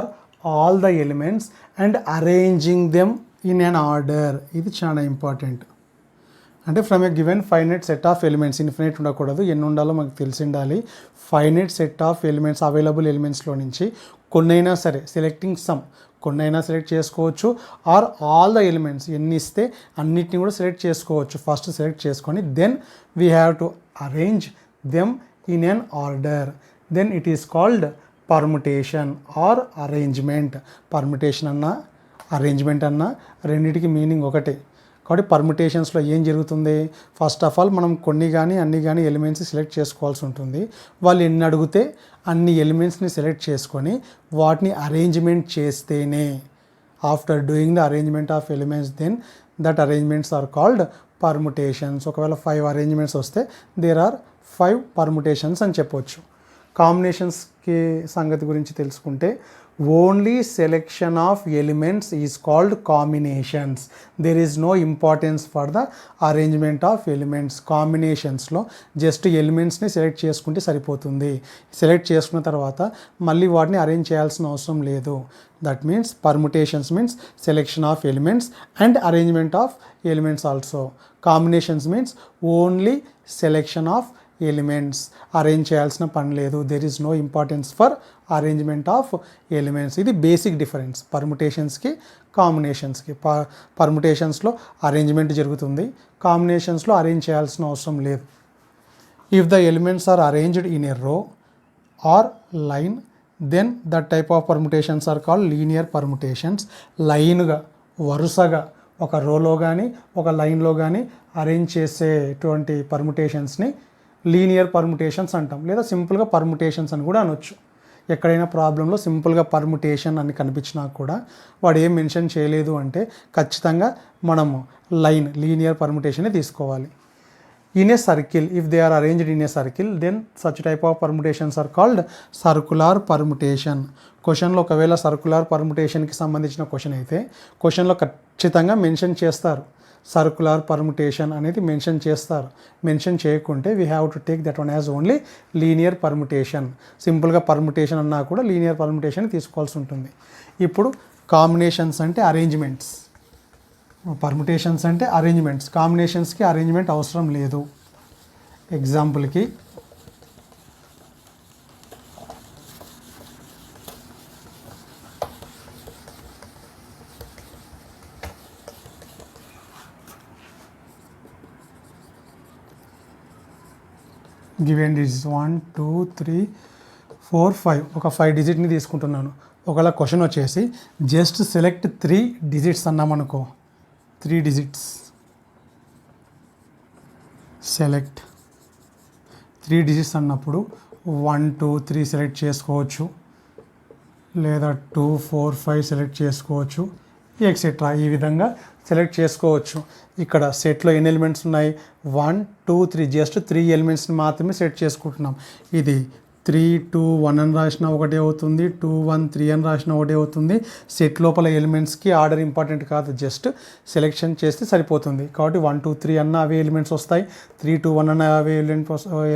all the elements and arranging them in an order. ఇది చాలా important. అంటే from a given finite set of elements, infinite ఉండకూడదు, ఎన్ని ఉండాలో మనకు తెలిసి ఉండాలి. Finite set of elements available ఎలిమెంట్స్లో నుంచి కొన్నైనా సరే సెలెక్టింగ్ సమ్ కొన్నైనా సెలెక్ట్ చేసుకోవచ్చు. ఆర్ ఆల్ ద ఎలిమెంట్స్ ఎన్ని ఇస్తే అన్నిటిని కూడా సెలెక్ట్ చేసుకోవచ్చు. ఫస్ట్ సెలెక్ట్ చేసుకొని then we have to arrange them in an order, then it is called permutation or arrangement. Permutation అన్నా అరేంజ్మెంట్ అన్నా రెండింటికి మీనింగ్ ఒకటే. కాబట్టి పర్ముటేషన్స్లో ఏం జరుగుతుంది, ఫస్ట్ ఆఫ్ ఆల్ మనం కొన్ని కానీ అన్ని కానీ ఎలిమెంట్స్ సెలెక్ట్ చేసుకోవాల్సి ఉంటుంది. వాళ్ళు ఎన్ని అడిగితే అన్ని ఎలిమెంట్స్ని సెలెక్ట్ చేసుకొని వాటిని అరేంజ్మెంట్ చేస్తేనే, after doing the arrangement of elements then that arrangements are called permutations. ఒకవేళ 5 అరేంజ్మెంట్స్ వస్తే దేర్ ఆర్ 5 పర్ముటేషన్స్ అని చెప్పవచ్చు. కాంబినేషన్స్కి సంగతి గురించి తెలుసుకుంటే only selection of elements is called combinations. There is no importance for the arrangement of elements. కాంబినేషన్స్లో just ఎలిమెంట్స్ని select చేసుకుంటే సరిపోతుంది. సెలెక్ట్ చేసుకున్న తర్వాత మళ్ళీ వాటిని అరేంజ్ చేయాల్సిన అవసరం లేదు. That means permutations means selection of elements and arrangement of elements also. Combinations means only selection of elements, arrange చేయాల్సిన పని లేదు. There is no importance for arrangement of elements. ఇది బేసిక్ డిఫరెన్స్ పర్ముటేషన్స్కి కాంబినేషన్స్కి. పర్ముటేషన్స్లో అరేంజ్మెంట్ జరుగుతుంది, కాంబినేషన్స్లో అరేంజ్ చేయాల్సిన అవసరం లేదు. If the elements are arranged in a row or line then that type of permutations are called linear permutations. లైన్గా వరుసగా ఒక రోలో కానీ ఒక లైన్లో కానీ అరేంజ్ చేసేటువంటి పర్ముటేషన్స్ని లీనియర్ పర్ముటేషన్స్ అంటాం, లేదా సింపుల్గా పర్ముటేషన్స్ అని కూడా అనొచ్చు. ఎక్కడైనా ప్రాబ్లంలో సింపుల్గా పర్ముటేషన్ అని కనిపించినా కూడా వాడు ఏం మెన్షన్ చేయలేదు అంటే ఖచ్చితంగా మనము లీనియర్ పర్ముటేషనే తీసుకోవాలి. In a circle, if they are arranged in a circle then such type of permutations are called circular permutation. క్వశ్చన్లో ఒకవేళ సర్కులార్ పర్ముటేషన్కి సంబంధించిన క్వశ్చన్ అయితే క్వశ్చన్లో ఖచ్చితంగా మెన్షన్ చేస్తారు, సర్కులార్ పర్ముటేషన్ అనేది మెన్షన్ చేస్తారు. మెన్షన్ చేయకుంటే we have to take that one as only linear permutation. సింపుల్గా పర్ముటేషన్ అన్నా కూడా లీనియర్ పర్ముటేషన్ తీసుకోవాల్సి ఉంటుంది. ఇప్పుడు కాంబినేషన్స్ అంటే అరేంజ్మెంట్స్, పర్ముటేషన్స్ అంటే అరేంజ్మెంట్స్, కాంబినేషన్స్కి అరేంజ్మెంట్ అవసరం లేదు. ఎగ్జాంపుల్కి గివెన్ డిజిట్స్ 1 2 3 4 5 ఒక 5 డిజిట్ని తీసుకుంటున్నాను. ఒకవేళ క్వశ్చన్ వచ్చేసి జస్ట్ సెలెక్ట్ 3 డిజిట్స్ అన్నామనుకో, 3 డిజిట్స్ సెలెక్ట్ 3 డిజిట్స్ అన్నప్పుడు 1 2 3 సెలెక్ట్ చేసుకోవచ్చు, లేదా 2 4 5 సెలెక్ట్ చేసుకోవచ్చు, ఎక్సెట్రా. ఈ విధంగా సెలెక్ట్ చేసుకోవచ్చు. ఇక్కడ సెట్లో ఎన్ని ఎలిమెంట్స్ ఉన్నాయి? 1 2 3, జస్ట్ 3 ఎలిమెంట్స్ని మాత్రమే సెట్ చేసుకుంటున్నాం. ఇది 3 2 1 అని రాసిన ఒకటే అవుతుంది, 2 1 3 అని రాసిన ఒకటే అవుతుంది. సెట్ లోపల ఎలిమెంట్స్కి ఆర్డర్ ఇంపార్టెంట్ కాదు, జస్ట్ సెలెక్షన్ చేస్తే సరిపోతుంది. కాబట్టి 1 2 3 అన్న అవే ఎలిమెంట్స్ వస్తాయి, 3 2 1 అన్న అవే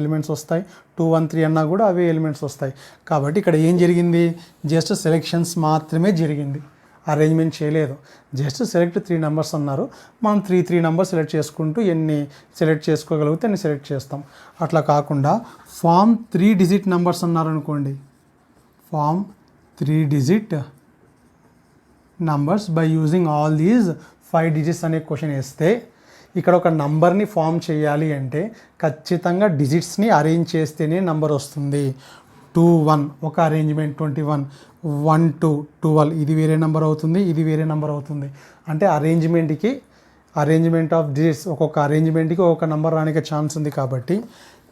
ఎలిమెంట్స్ వస్తాయి, 2 1 3 అన్నా కూడా అవే ఎలిమెంట్స్ వస్తాయి. కాబట్టి ఇక్కడ ఏం జరిగింది? జస్ట్ సెలెక్షన్స్ మాత్రమే జరిగింది, అరేంజ్మెంట్ చేయలేదు. జస్ట్ సెలెక్ట్ 3 నెంబర్స్ అన్నారు, మనం 3 నెంబర్స్ సెలెక్ట్ చేసుకుంటూ ఎన్ని సెలెక్ట్ చేసుకోగలిగితే అన్ని సెలెక్ట్ చేస్తాం. అట్లా కాకుండా ఫామ్ 3 డిజిట్ నెంబర్స్ అన్నారనుకోండి, form 3 digit numbers by using all these 5 digits అనే క్వశ్చన్ వేస్తే ఇక్కడ ఒక నంబర్ని ఫామ్ చేయాలి అంటే ఖచ్చితంగా డిజిట్స్ని అరేంజ్ చేస్తేనే నంబర్ వస్తుంది. 2 1 ఒక అరేంజ్మెంట్ 21, 1 2 12, ఇది వేరే నెంబర్ అవుతుంది, ఇది వేరే నెంబర్ అవుతుంది. అంటే అరేంజ్మెంట్ ఆఫ్ డిజిట్స్ ఒక్కొక్క అరేంజ్మెంట్కి ఒక నెంబర్ రానికి ఛాన్స్ ఉంది. కాబట్టి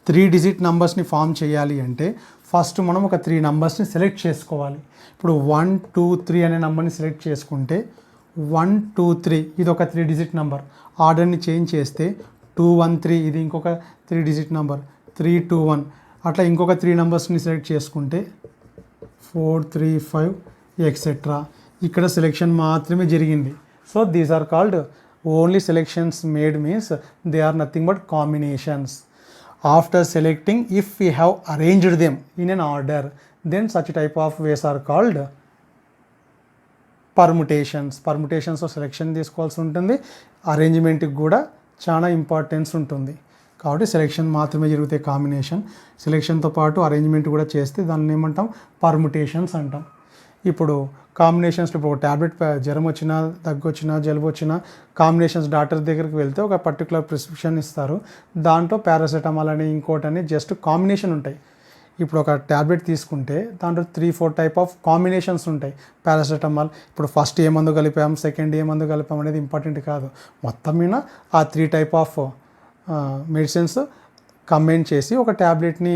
3 డిజిట్ నెంబర్స్ని ఫామ్ చేయాలి అంటే ఫస్ట్ మనం ఒక 3 నెంబర్స్ని సెలెక్ట్ చేసుకోవాలి. ఇప్పుడు 1 2 3 అనే నెంబర్ని సెలెక్ట్ చేసుకుంటే 1 2 3 ఇది ఒక 3 డిజిట్ నెంబర్. ఆర్డర్ని చేంజ్ చేస్తే 2 1 3 ఇది ఇంకొక 3 డిజిట్ నెంబర్, 3 2 1 అట్లా ఇంకొక 3 నెంబర్స్ని సెలెక్ట్ చేసుకుంటే 4 3 5 ఎక్సెట్రా. ఇక్కడ సెలెక్షన్ మాత్రమే జరిగింది. So these are called only selections made means they are nothing but combinations. After selecting if we have arranged them in an order then such type of ways are called permutations. పర్ముటేషన్స్లో selection తీసుకోవాల్సి ఉంటుంది, అరేంజ్మెంట్కి కూడా చాలా importance ఉంటుంది. కాబట్టి selection మాత్రమే జరుగుతాయి combination. సెలెక్షన్తో పాటు అరేంజ్మెంట్ కూడా చేస్తే దాన్ని ఏమంటాం? పర్ముటేషన్స్ అంటాం. ఇప్పుడు కాంబినేషన్స్లో ఇప్పుడు ట్యాబ్లెట్ జ్వరం వచ్చినా, దగ్గు వచ్చినా, జలుబు వచ్చినా కాంబినేషన్స్ డాక్టర్ దగ్గరికి వెళ్తే ఒక పర్టికులర్ ప్రిస్క్రిప్షన్ ఇస్తారు. దాంట్లో పారాసెటమాల్ అని ఇంకోటని జస్ట్ కాంబినేషన్ ఉంటాయి. ఇప్పుడు ఒక ట్యాబ్లెట్ తీసుకుంటే దాంట్లో 3 4 టైప్ ఆఫ్ కాంబినేషన్స్ ఉంటాయి. పారాసెటమాల్ ఇప్పుడు ఫస్ట్ ఏ మందు కలిపాం, సెకండ్ ఏ మందు కలిపాం అనేది ఇంపార్టెంట్ కాదు. మొత్తం మీద ఆ 3 టైప్ ఆఫ్ మెడిసిన్స్ కంబైన్ చేసి ఒక ట్యాబ్లెట్ని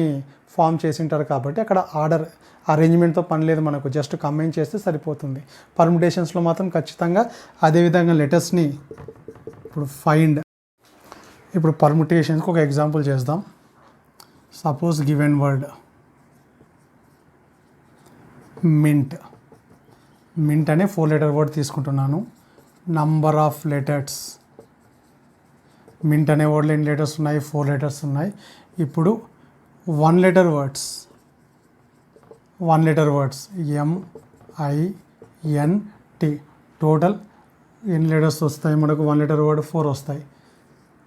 ఫామ్ చేసి ఉంటారు. కాబట్టి అక్కడ ఆర్డర్ అరేంజ్మెంట్తో పని లేదు, మనకు జస్ట్ కంబైన్ చేస్తే సరిపోతుంది. పర్ముటేషన్స్లో మాత్రం ఖచ్చితంగా అదేవిధంగా లెటర్స్ని ఇప్పుడు ఫైండ్. ఇప్పుడు పర్ముటేషన్స్కి ఒక ఎగ్జాంపుల్ చేద్దాం. సపోజ్ గివెన్ వర్డ్ మింట్ అనే 4 లెటర్ వర్డ్ తీసుకుంటున్నాను. నంబర్ ఆఫ్ లెటర్స్, మింట్ అనే వర్డ్లో ఎన్ని లెటర్స్ ఉన్నాయి? 4 లెటర్స్ ఉన్నాయి. ఇప్పుడు 1 లెటర్ వర్డ్స్ MINT టోటల్ ఎన్ని లెటర్స్ వస్తాయి మనకు? 1 లెటర్ వర్డ్ 4 వస్తాయి.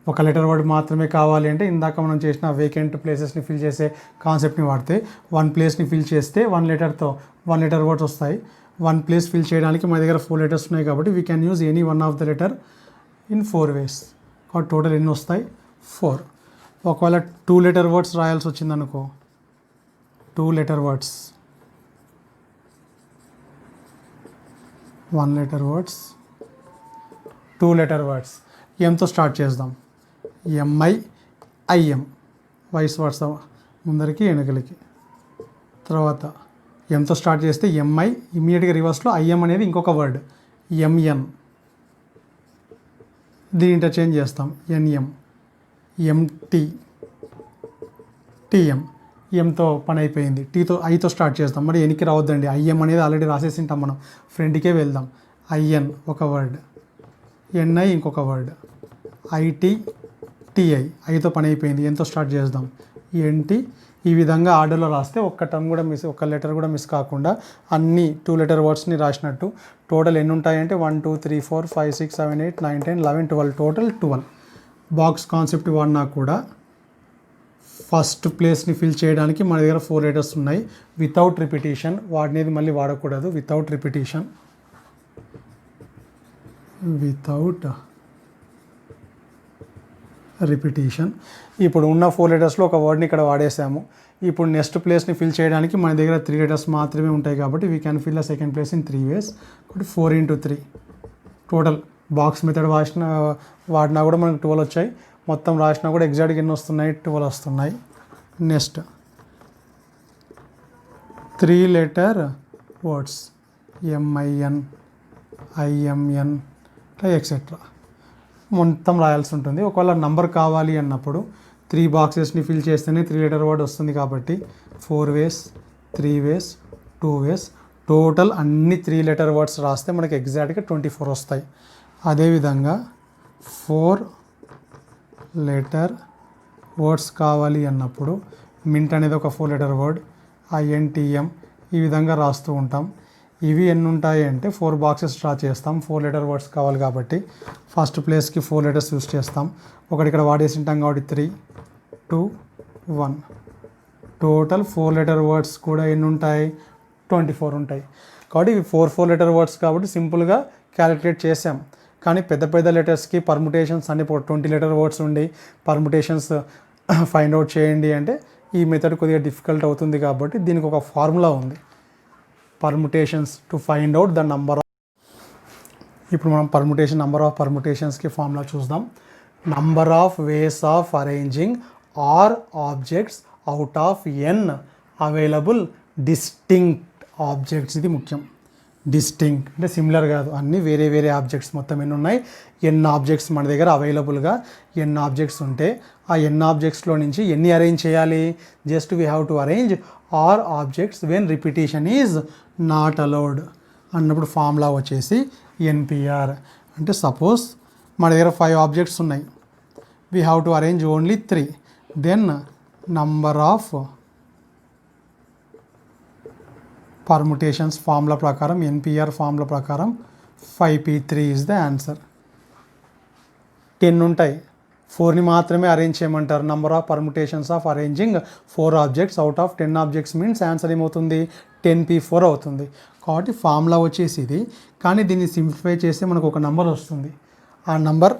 ఒక లెటర్ వర్డ్ మాత్రమే కావాలి అంటే ఇందాక మనం చేసిన వేకెంట్ ప్లేసెస్ని ఫిల్ చేసే కాన్సెప్ట్ని వాడితే 1 ప్లేస్ని ఫిల్ చేస్తే 1 లెటర్ వర్డ్స్ వస్తాయి. 1 ప్లేస్ ఫిల్ చేయడానికి మన దగ్గర 4 లెటర్స్ ఉన్నాయి కాబట్టి we can use any one of the letter in 4 వేస్. కాబట్టి టోటల్ ఎన్ని వస్తాయి? 4. ఒకవేళ 2 లెటర్ వర్డ్స్ రాయాల్సి వచ్చిందనుకో, 2 letter words, 1 letter words, 2 letter words. ఎంతో స్టార్ట్ చేద్దాం. MIIM వైస్ వర్డ్స్ ముందరికి వెనకలికి. తర్వాత ఎంతో స్టార్ట్ చేస్తే MI, ఇమీడియట్గా రివర్స్లో IM అనేది ఇంకొక వర్డ్ MN, దీని ఇంటర్చేంజ్ చేస్తాం. NM, MT, TM. ఎంతో పని అయిపోయింది. ఐతో స్టార్ట్ చేస్తాం. మరి ఎనికి రావద్దండి, IM అనేది ఆల్రెడీ రాసేసి ఉంటాం మనం. ఫ్రంట్కే వెళ్దాం. IN ఒక వర్డ్, NI ఇంకొక వర్డ్, IT, TI. ఐతో పని అయిపోయింది. ఎంతో స్టార్ట్ చేద్దాం. NT. ఈ విధంగా ఆర్డర్లో రాస్తే ఒక్క లెటర్ కూడా మిస్ కాకుండా అన్ని 2 లెటర్ వర్డ్స్ని రాసినట్టు. టోటల్ ఎన్ని ఉంటాయంటే 1 2 3 4 5 6 7 8 9 10 11 12, టోటల్ 12. బాక్స్ కాన్సెప్ట్ వాడినా కూడా ఫస్ట్ ప్లేస్ని ఫిల్ చేయడానికి మన దగ్గర 4 లెటర్స్ ఉన్నాయి. వితౌట్ రిపిటీషన్ వాడినేది మళ్ళీ వాడకూడదు. వితౌట్ రిపిటీషన్ ఇప్పుడు ఉన్న 4 లెటర్స్లో ఒక వర్డ్ని ఇక్కడ వాడేసాము. ఇప్పుడు నెక్స్ట్ ప్లేస్ని ఫిల్ చేయడానికి మన దగ్గర 3 లెటర్స్ మాత్రమే ఉంటాయి కాబట్టి we can fill the second place in 3 వేస్. కాబట్టి 4 × 3 టోటల్. బాక్స్ మెథడ్ వాడినా కూడా మనకు 12 వచ్చాయి. మొత్తం రాసినా కూడా ఎగ్జాక్ట్గా ఎన్ని వస్తున్నాయి? 12 వస్తున్నాయి. Next 3 letter words MIN, IMN etcetera మొత్తం రాయాల్సి ఉంటుంది. ఒకవేళ నంబర్ కావాలి అన్నప్పుడు 3 బాక్సెస్ని ఫిల్ చేస్తేనే 3 లెటర్ వర్డ్ వస్తుంది కాబట్టి 4 వేస్, 3 వేస్, 2 వేస్, టోటల్ అన్ని 3 లెటర్ వర్డ్స్ రాస్తే మనకి ఎగ్జాక్ట్గా 24 వస్తాయి. అదేవిధంగా 4 లెటర్ వర్డ్స్ కావాలి అన్నప్పుడు మింట్ అనేది ఒక 4 లెటర్ వర్డ్, INTM ఈ విధంగా రాస్తూ ఉంటాం. ఇవి ఎన్ని ఉంటాయి అంటే 4 బాక్సెస్ డ్రా చేస్తాం. 4 లెటర్ వర్డ్స్ కావాలి కాబట్టి ఫస్ట్ ప్లేస్కి 4 లెటర్స్ యూస్ చేస్తాం. ఒకటి ఇక్కడ వాడేసి ఉంటాం కాబట్టి 3 2 1. టోటల్ 4 లెటర్ వర్డ్స్ కూడా ఎన్ని ఉంటాయి? 24 ఉంటాయి. కాబట్టి ఇవి 4 లెటర్ వర్డ్స్ కాబట్టి సింపుల్గా క్యాలిక్యులేట్ చేసాం. కానీ పెద్ద లెటర్స్కి పర్ముటేషన్స్ అన్ని 20 లెటర్ వర్డ్స్ ఉండి పర్ముటేషన్స్ ఫైండ్ అవుట్ చేయండి అంటే ఈ మెథడ్ కొద్దిగా డిఫికల్ట్ అవుతుంది. కాబట్టి దీనికి ఒక ఫార్ములా ఉంది, permutations to find out the number. ఇప్పుడు మనం నంబర్ ఆఫ్ పర్ముటేషన్స్కి ఫార్ములా చూద్దాం. Number of ways of arranging r objects out of n available distinct objects. ఇది ముఖ్యం. డిస్టింక్ట్ అంటే సిమిలర్ కాదు, అన్నీ వేరే ఆబ్జెక్ట్స్. మొత్తం ఎన్ని ఉన్నాయి? n ఆబ్జెక్ట్స్ మన దగ్గర అవైలబుల్గా n ఆబ్జెక్ట్స్ ఉంటే ఆ n ఆబ్జెక్ట్స్లో నుంచి ఎన్ని అరేంజ్ చేయాలి? Just we have to arrange r objects when repetition is not allowed అన్నప్పుడు ఫార్ములా వచ్చేసి NPR. అంటే సపోజ్ మన దగ్గర 5 ఆబ్జెక్ట్స్ ఉన్నాయి, we have to arrange only 3. Then number of permutations formula ప్రకారం, NPR ఫార్ములా ప్రకారం 5P3 ఈజ్ ద ఆన్సర్. 10 ఉంటాయి, 4ని మాత్రమే అరేంజ్ చేయమంటారు. Number of permutations of arranging 4 objects out of 10 objects means answer ఏమవుతుంది? 10P4 అవుతుంది. కాబట్టి ఫార్ములా వచ్చేసి ఇది. కానీ దీన్ని సింప్లిఫై చేస్తే మనకు ఒక నంబర్ వస్తుంది. ఆ నంబర్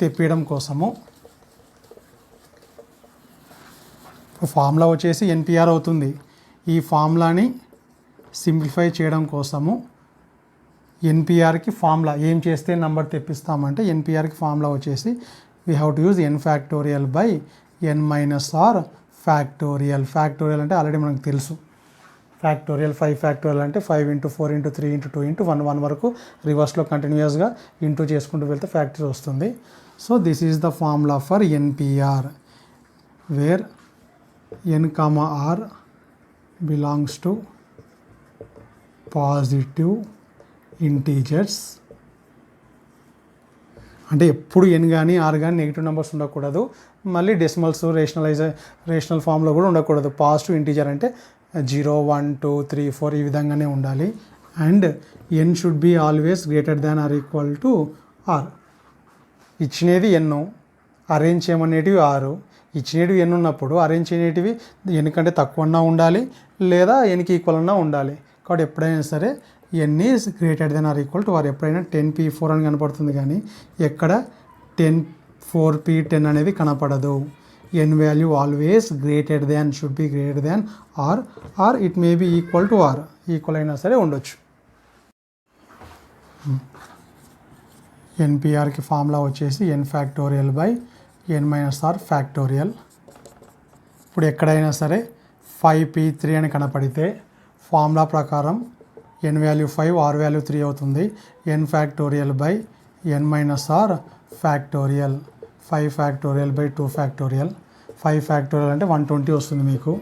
తెప్పియడం కోసము ఫార్ములా వచ్చేసి NPR అవుతుంది. ఈ ఫార్ములాని సింప్లిఫై చేయడం కోసము NPRకి ఫార్ములా ఏం చేస్తే నంబర్ తెప్పిస్తామంటే NPRకి ఫార్ములా వచ్చేసి we have to use n factorial by n minus r factorial. Factorial అంటే ఆల్రెడీ మనకు తెలుసు. ఫ్యాక్టోరియల్ 5 ఫ్యాక్టోరియల్ అంటే 5 × 4 × 3 × 2 × 1 వరకు రివర్స్లో కంటిన్యూస్గా ఇంటూ చేసుకుంటూ వెళ్తే ఫ్యాక్టరీ వస్తుంది. So this is the formula for NPR where n, R belongs to positive integers, అంటే ఎప్పుడు ఎన్ కానీ ఆర్ కానీ నెగిటివ్ నెంబర్స్ ఉండకూడదు. మళ్ళీ డెసిమల్స్ రేషనల్ ఫామ్లో కూడా ఉండకూడదు. పాజిటివ్ ఇంటీజర్ అంటే 0, 1, 2, 3, 4 ఈ విధంగానే ఉండాలి. And n should be always greater than or equal to r. ఇచ్చినది ఎన్ను, అరేంజ్ చేయమనేటివి ఆరు. ఇచ్చినవి ఎన్ ఉన్నప్పుడు అరేంజ్ చేయనేటివి ఎన్ కంటే తక్కువన్నా ఉండాలి లేదా ఎన్కి ఈక్వల్ అన్నా ఉండాలి. కాబట్టి ఎప్పుడైనా సరే n is greater than or equal to r. ఎప్పుడైనా 10p4 అని కనపడుతుంది కానీ ఎక్కడ 4p10 అనేది కనపడదు. N value always greater than, should be greater than r it may be equal to r. Equal అయినా సరే ఉండొచ్చు. ఎన్పిఆర్కి ఫార్ములా వచ్చేసి n factorial by n minus r factorial. ఇప్పుడు ఎక్కడైనా సరే 5p3 అని కనపడితే ఫార్ములా ప్రకారం ఎన్ వాల్యూ 5, ఆర్ వాల్యూ 3 అవుతుంది. N factorial by n minus r factorial. 5 factorial by 2 factorial. 5 factorial అంటే 120 వస్తుంది మీకు.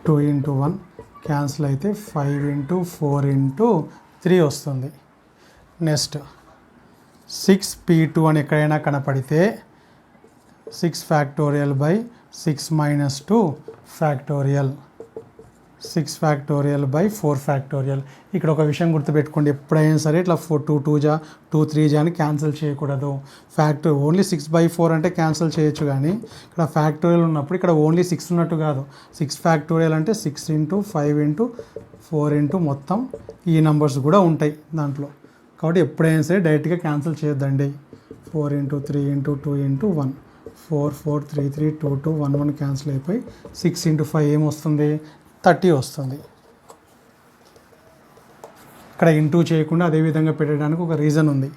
2 into 1 క్యాన్సిల్ అయితే 5 into 4 into 3 వస్తుంది. నెక్స్ట్ 6p2 అని ఎక్కడైనా కనపడితే 6 factorial by 6 minus 2 factorial. 6 factorial by 4 factorial. ఇక్కడ ఒక విషయం గుర్తుపెట్టుకోండి, ఎప్పుడైనా సరే ఇట్లా 2 2 2 3 అని క్యాన్సిల్ చేయకూడదు. ఓన్లీ 6/4 అంటే క్యాన్సిల్ చేయొచ్చు, కానీ ఇక్కడ ఫ్యాక్టోరియల్ ఉన్నప్పుడు ఇక్కడ ఓన్లీ 6 ఉన్నట్టు కాదు. 6 ఫ్యాక్టోరియల్ అంటే 6 into 5 into 4 into మొత్తం ఈ నెంబర్స్ కూడా ఉంటాయి దాంట్లో. కాబట్టి ఎప్పుడైనా సరే డైరెక్ట్గా క్యాన్సిల్ చేయొద్దండి. 4 into 3 into 2 into 1, 4 4 3 3 2 2 1 1 క్యాన్సిల్ అయిపోయి 6 into 5 ఏమొస్తుంది, 30 వస్తుంది. ఇక్కడ ఇంటూ చేయకుండా అదే విధంగా పెట్టడానికి ఒక రీజన్ ఉంది.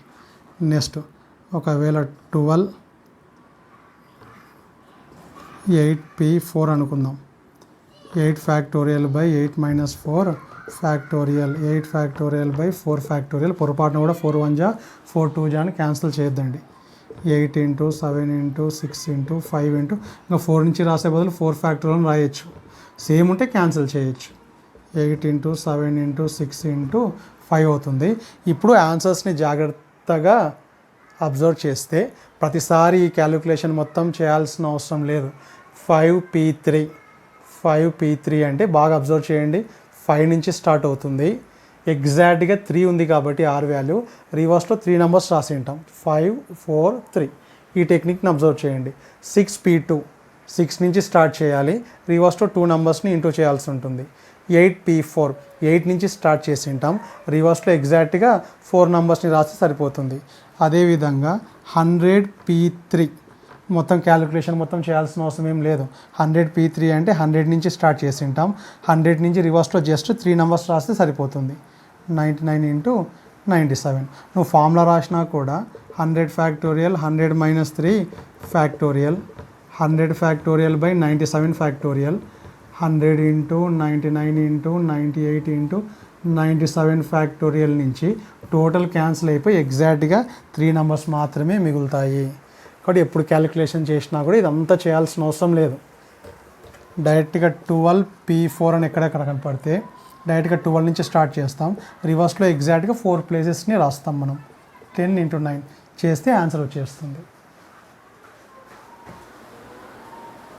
నెక్స్ట్ ఒకవేళ 12 8p4 అనుకుందాం. 8 factorial by 8 minus 4 factorial. 8 factorial by 4 factorial. పొరపాటున కూడా 4 1 4 2 అని క్యాన్సిల్ చేయొద్దండి. 8 into 7 into 6 into 5 into ఇంకా 4 నుంచి రాసే బదులు 4 ఫ్యాక్టోరియల్ రాయొచ్చు. సేమ్ ఉంటే క్యాన్సిల్ చేయొచ్చు. 8 into 7 into 6 into 5 అవుతుంది. ఇప్పుడు ఆన్సర్స్ని జాగ్రత్తగా అబ్జర్వ్ చేస్తే ప్రతిసారి ఈ క్యాలిక్యులేషన్ మొత్తం చేయాల్సిన అవసరం లేదు. 5p3 అంటే బాగా అబ్జర్వ్ చేయండి. 5 నుంచి స్టార్ట్ అవుతుంది. ఎగ్జాక్ట్గా 3 ఉంది కాబట్టి ఆర్ వాల్యూ రివర్స్లో 3 నెంబర్స్ రాసి ఉంటాం. 5 4 3. ఈ టెక్నిక్ని అబ్జర్వ్ చేయండి. 6p2 6 నుంచి స్టార్ట్ చేయాలి. రివర్స్లో 2 నెంబర్స్ని ఇంటూ చేయాల్సి ఉంటుంది. 8p4 8 నుంచి స్టార్ట్ చేసి ఉంటాం. రివర్స్లో ఎగ్జాక్ట్గా 4 నెంబర్స్ని రాస్తే సరిపోతుంది. అదేవిధంగా 100p3 మొత్తం క్యాలిక్యులేషన్ మొత్తం చేయాల్సిన అవసరం ఏం లేదు. 100p3 అంటే 100 నుంచి స్టార్ట్ చేసి ఉంటాం. 100 నుంచి రివర్స్లో జస్ట్ 3 నెంబర్స్ రాస్తే సరిపోతుంది. 99 into 97. నువ్వు ఫార్ములా రాసినా కూడా 100 factorial 100 minus 3 factorial. 100 factorial by 97 factorial. 100 into 99 into 98 into 97 factorial నుంచి టోటల్ క్యాన్సిల్ అయిపోయి ఎగ్జాక్ట్గా 3 నెంబర్స్ మాత్రమే మిగులుతాయి. కాబట్టి ఎప్పుడు క్యాలిక్యులేషన్ చేసినా కూడా ఇదంతా చేయాల్సిన అవసరం లేదు. డైరెక్ట్గా 12p4 అని ఎక్కడెక్కడ కనపడితే డైరెక్ట్గా 12 నుంచి స్టార్ట్ చేస్తాం. రివర్స్లో ఎగ్జాక్ట్గా 4 ప్లేసెస్ని రాస్తాం మనం. 10 into 9 చేస్తే ఆన్సర్ వచ్చేస్తుంది.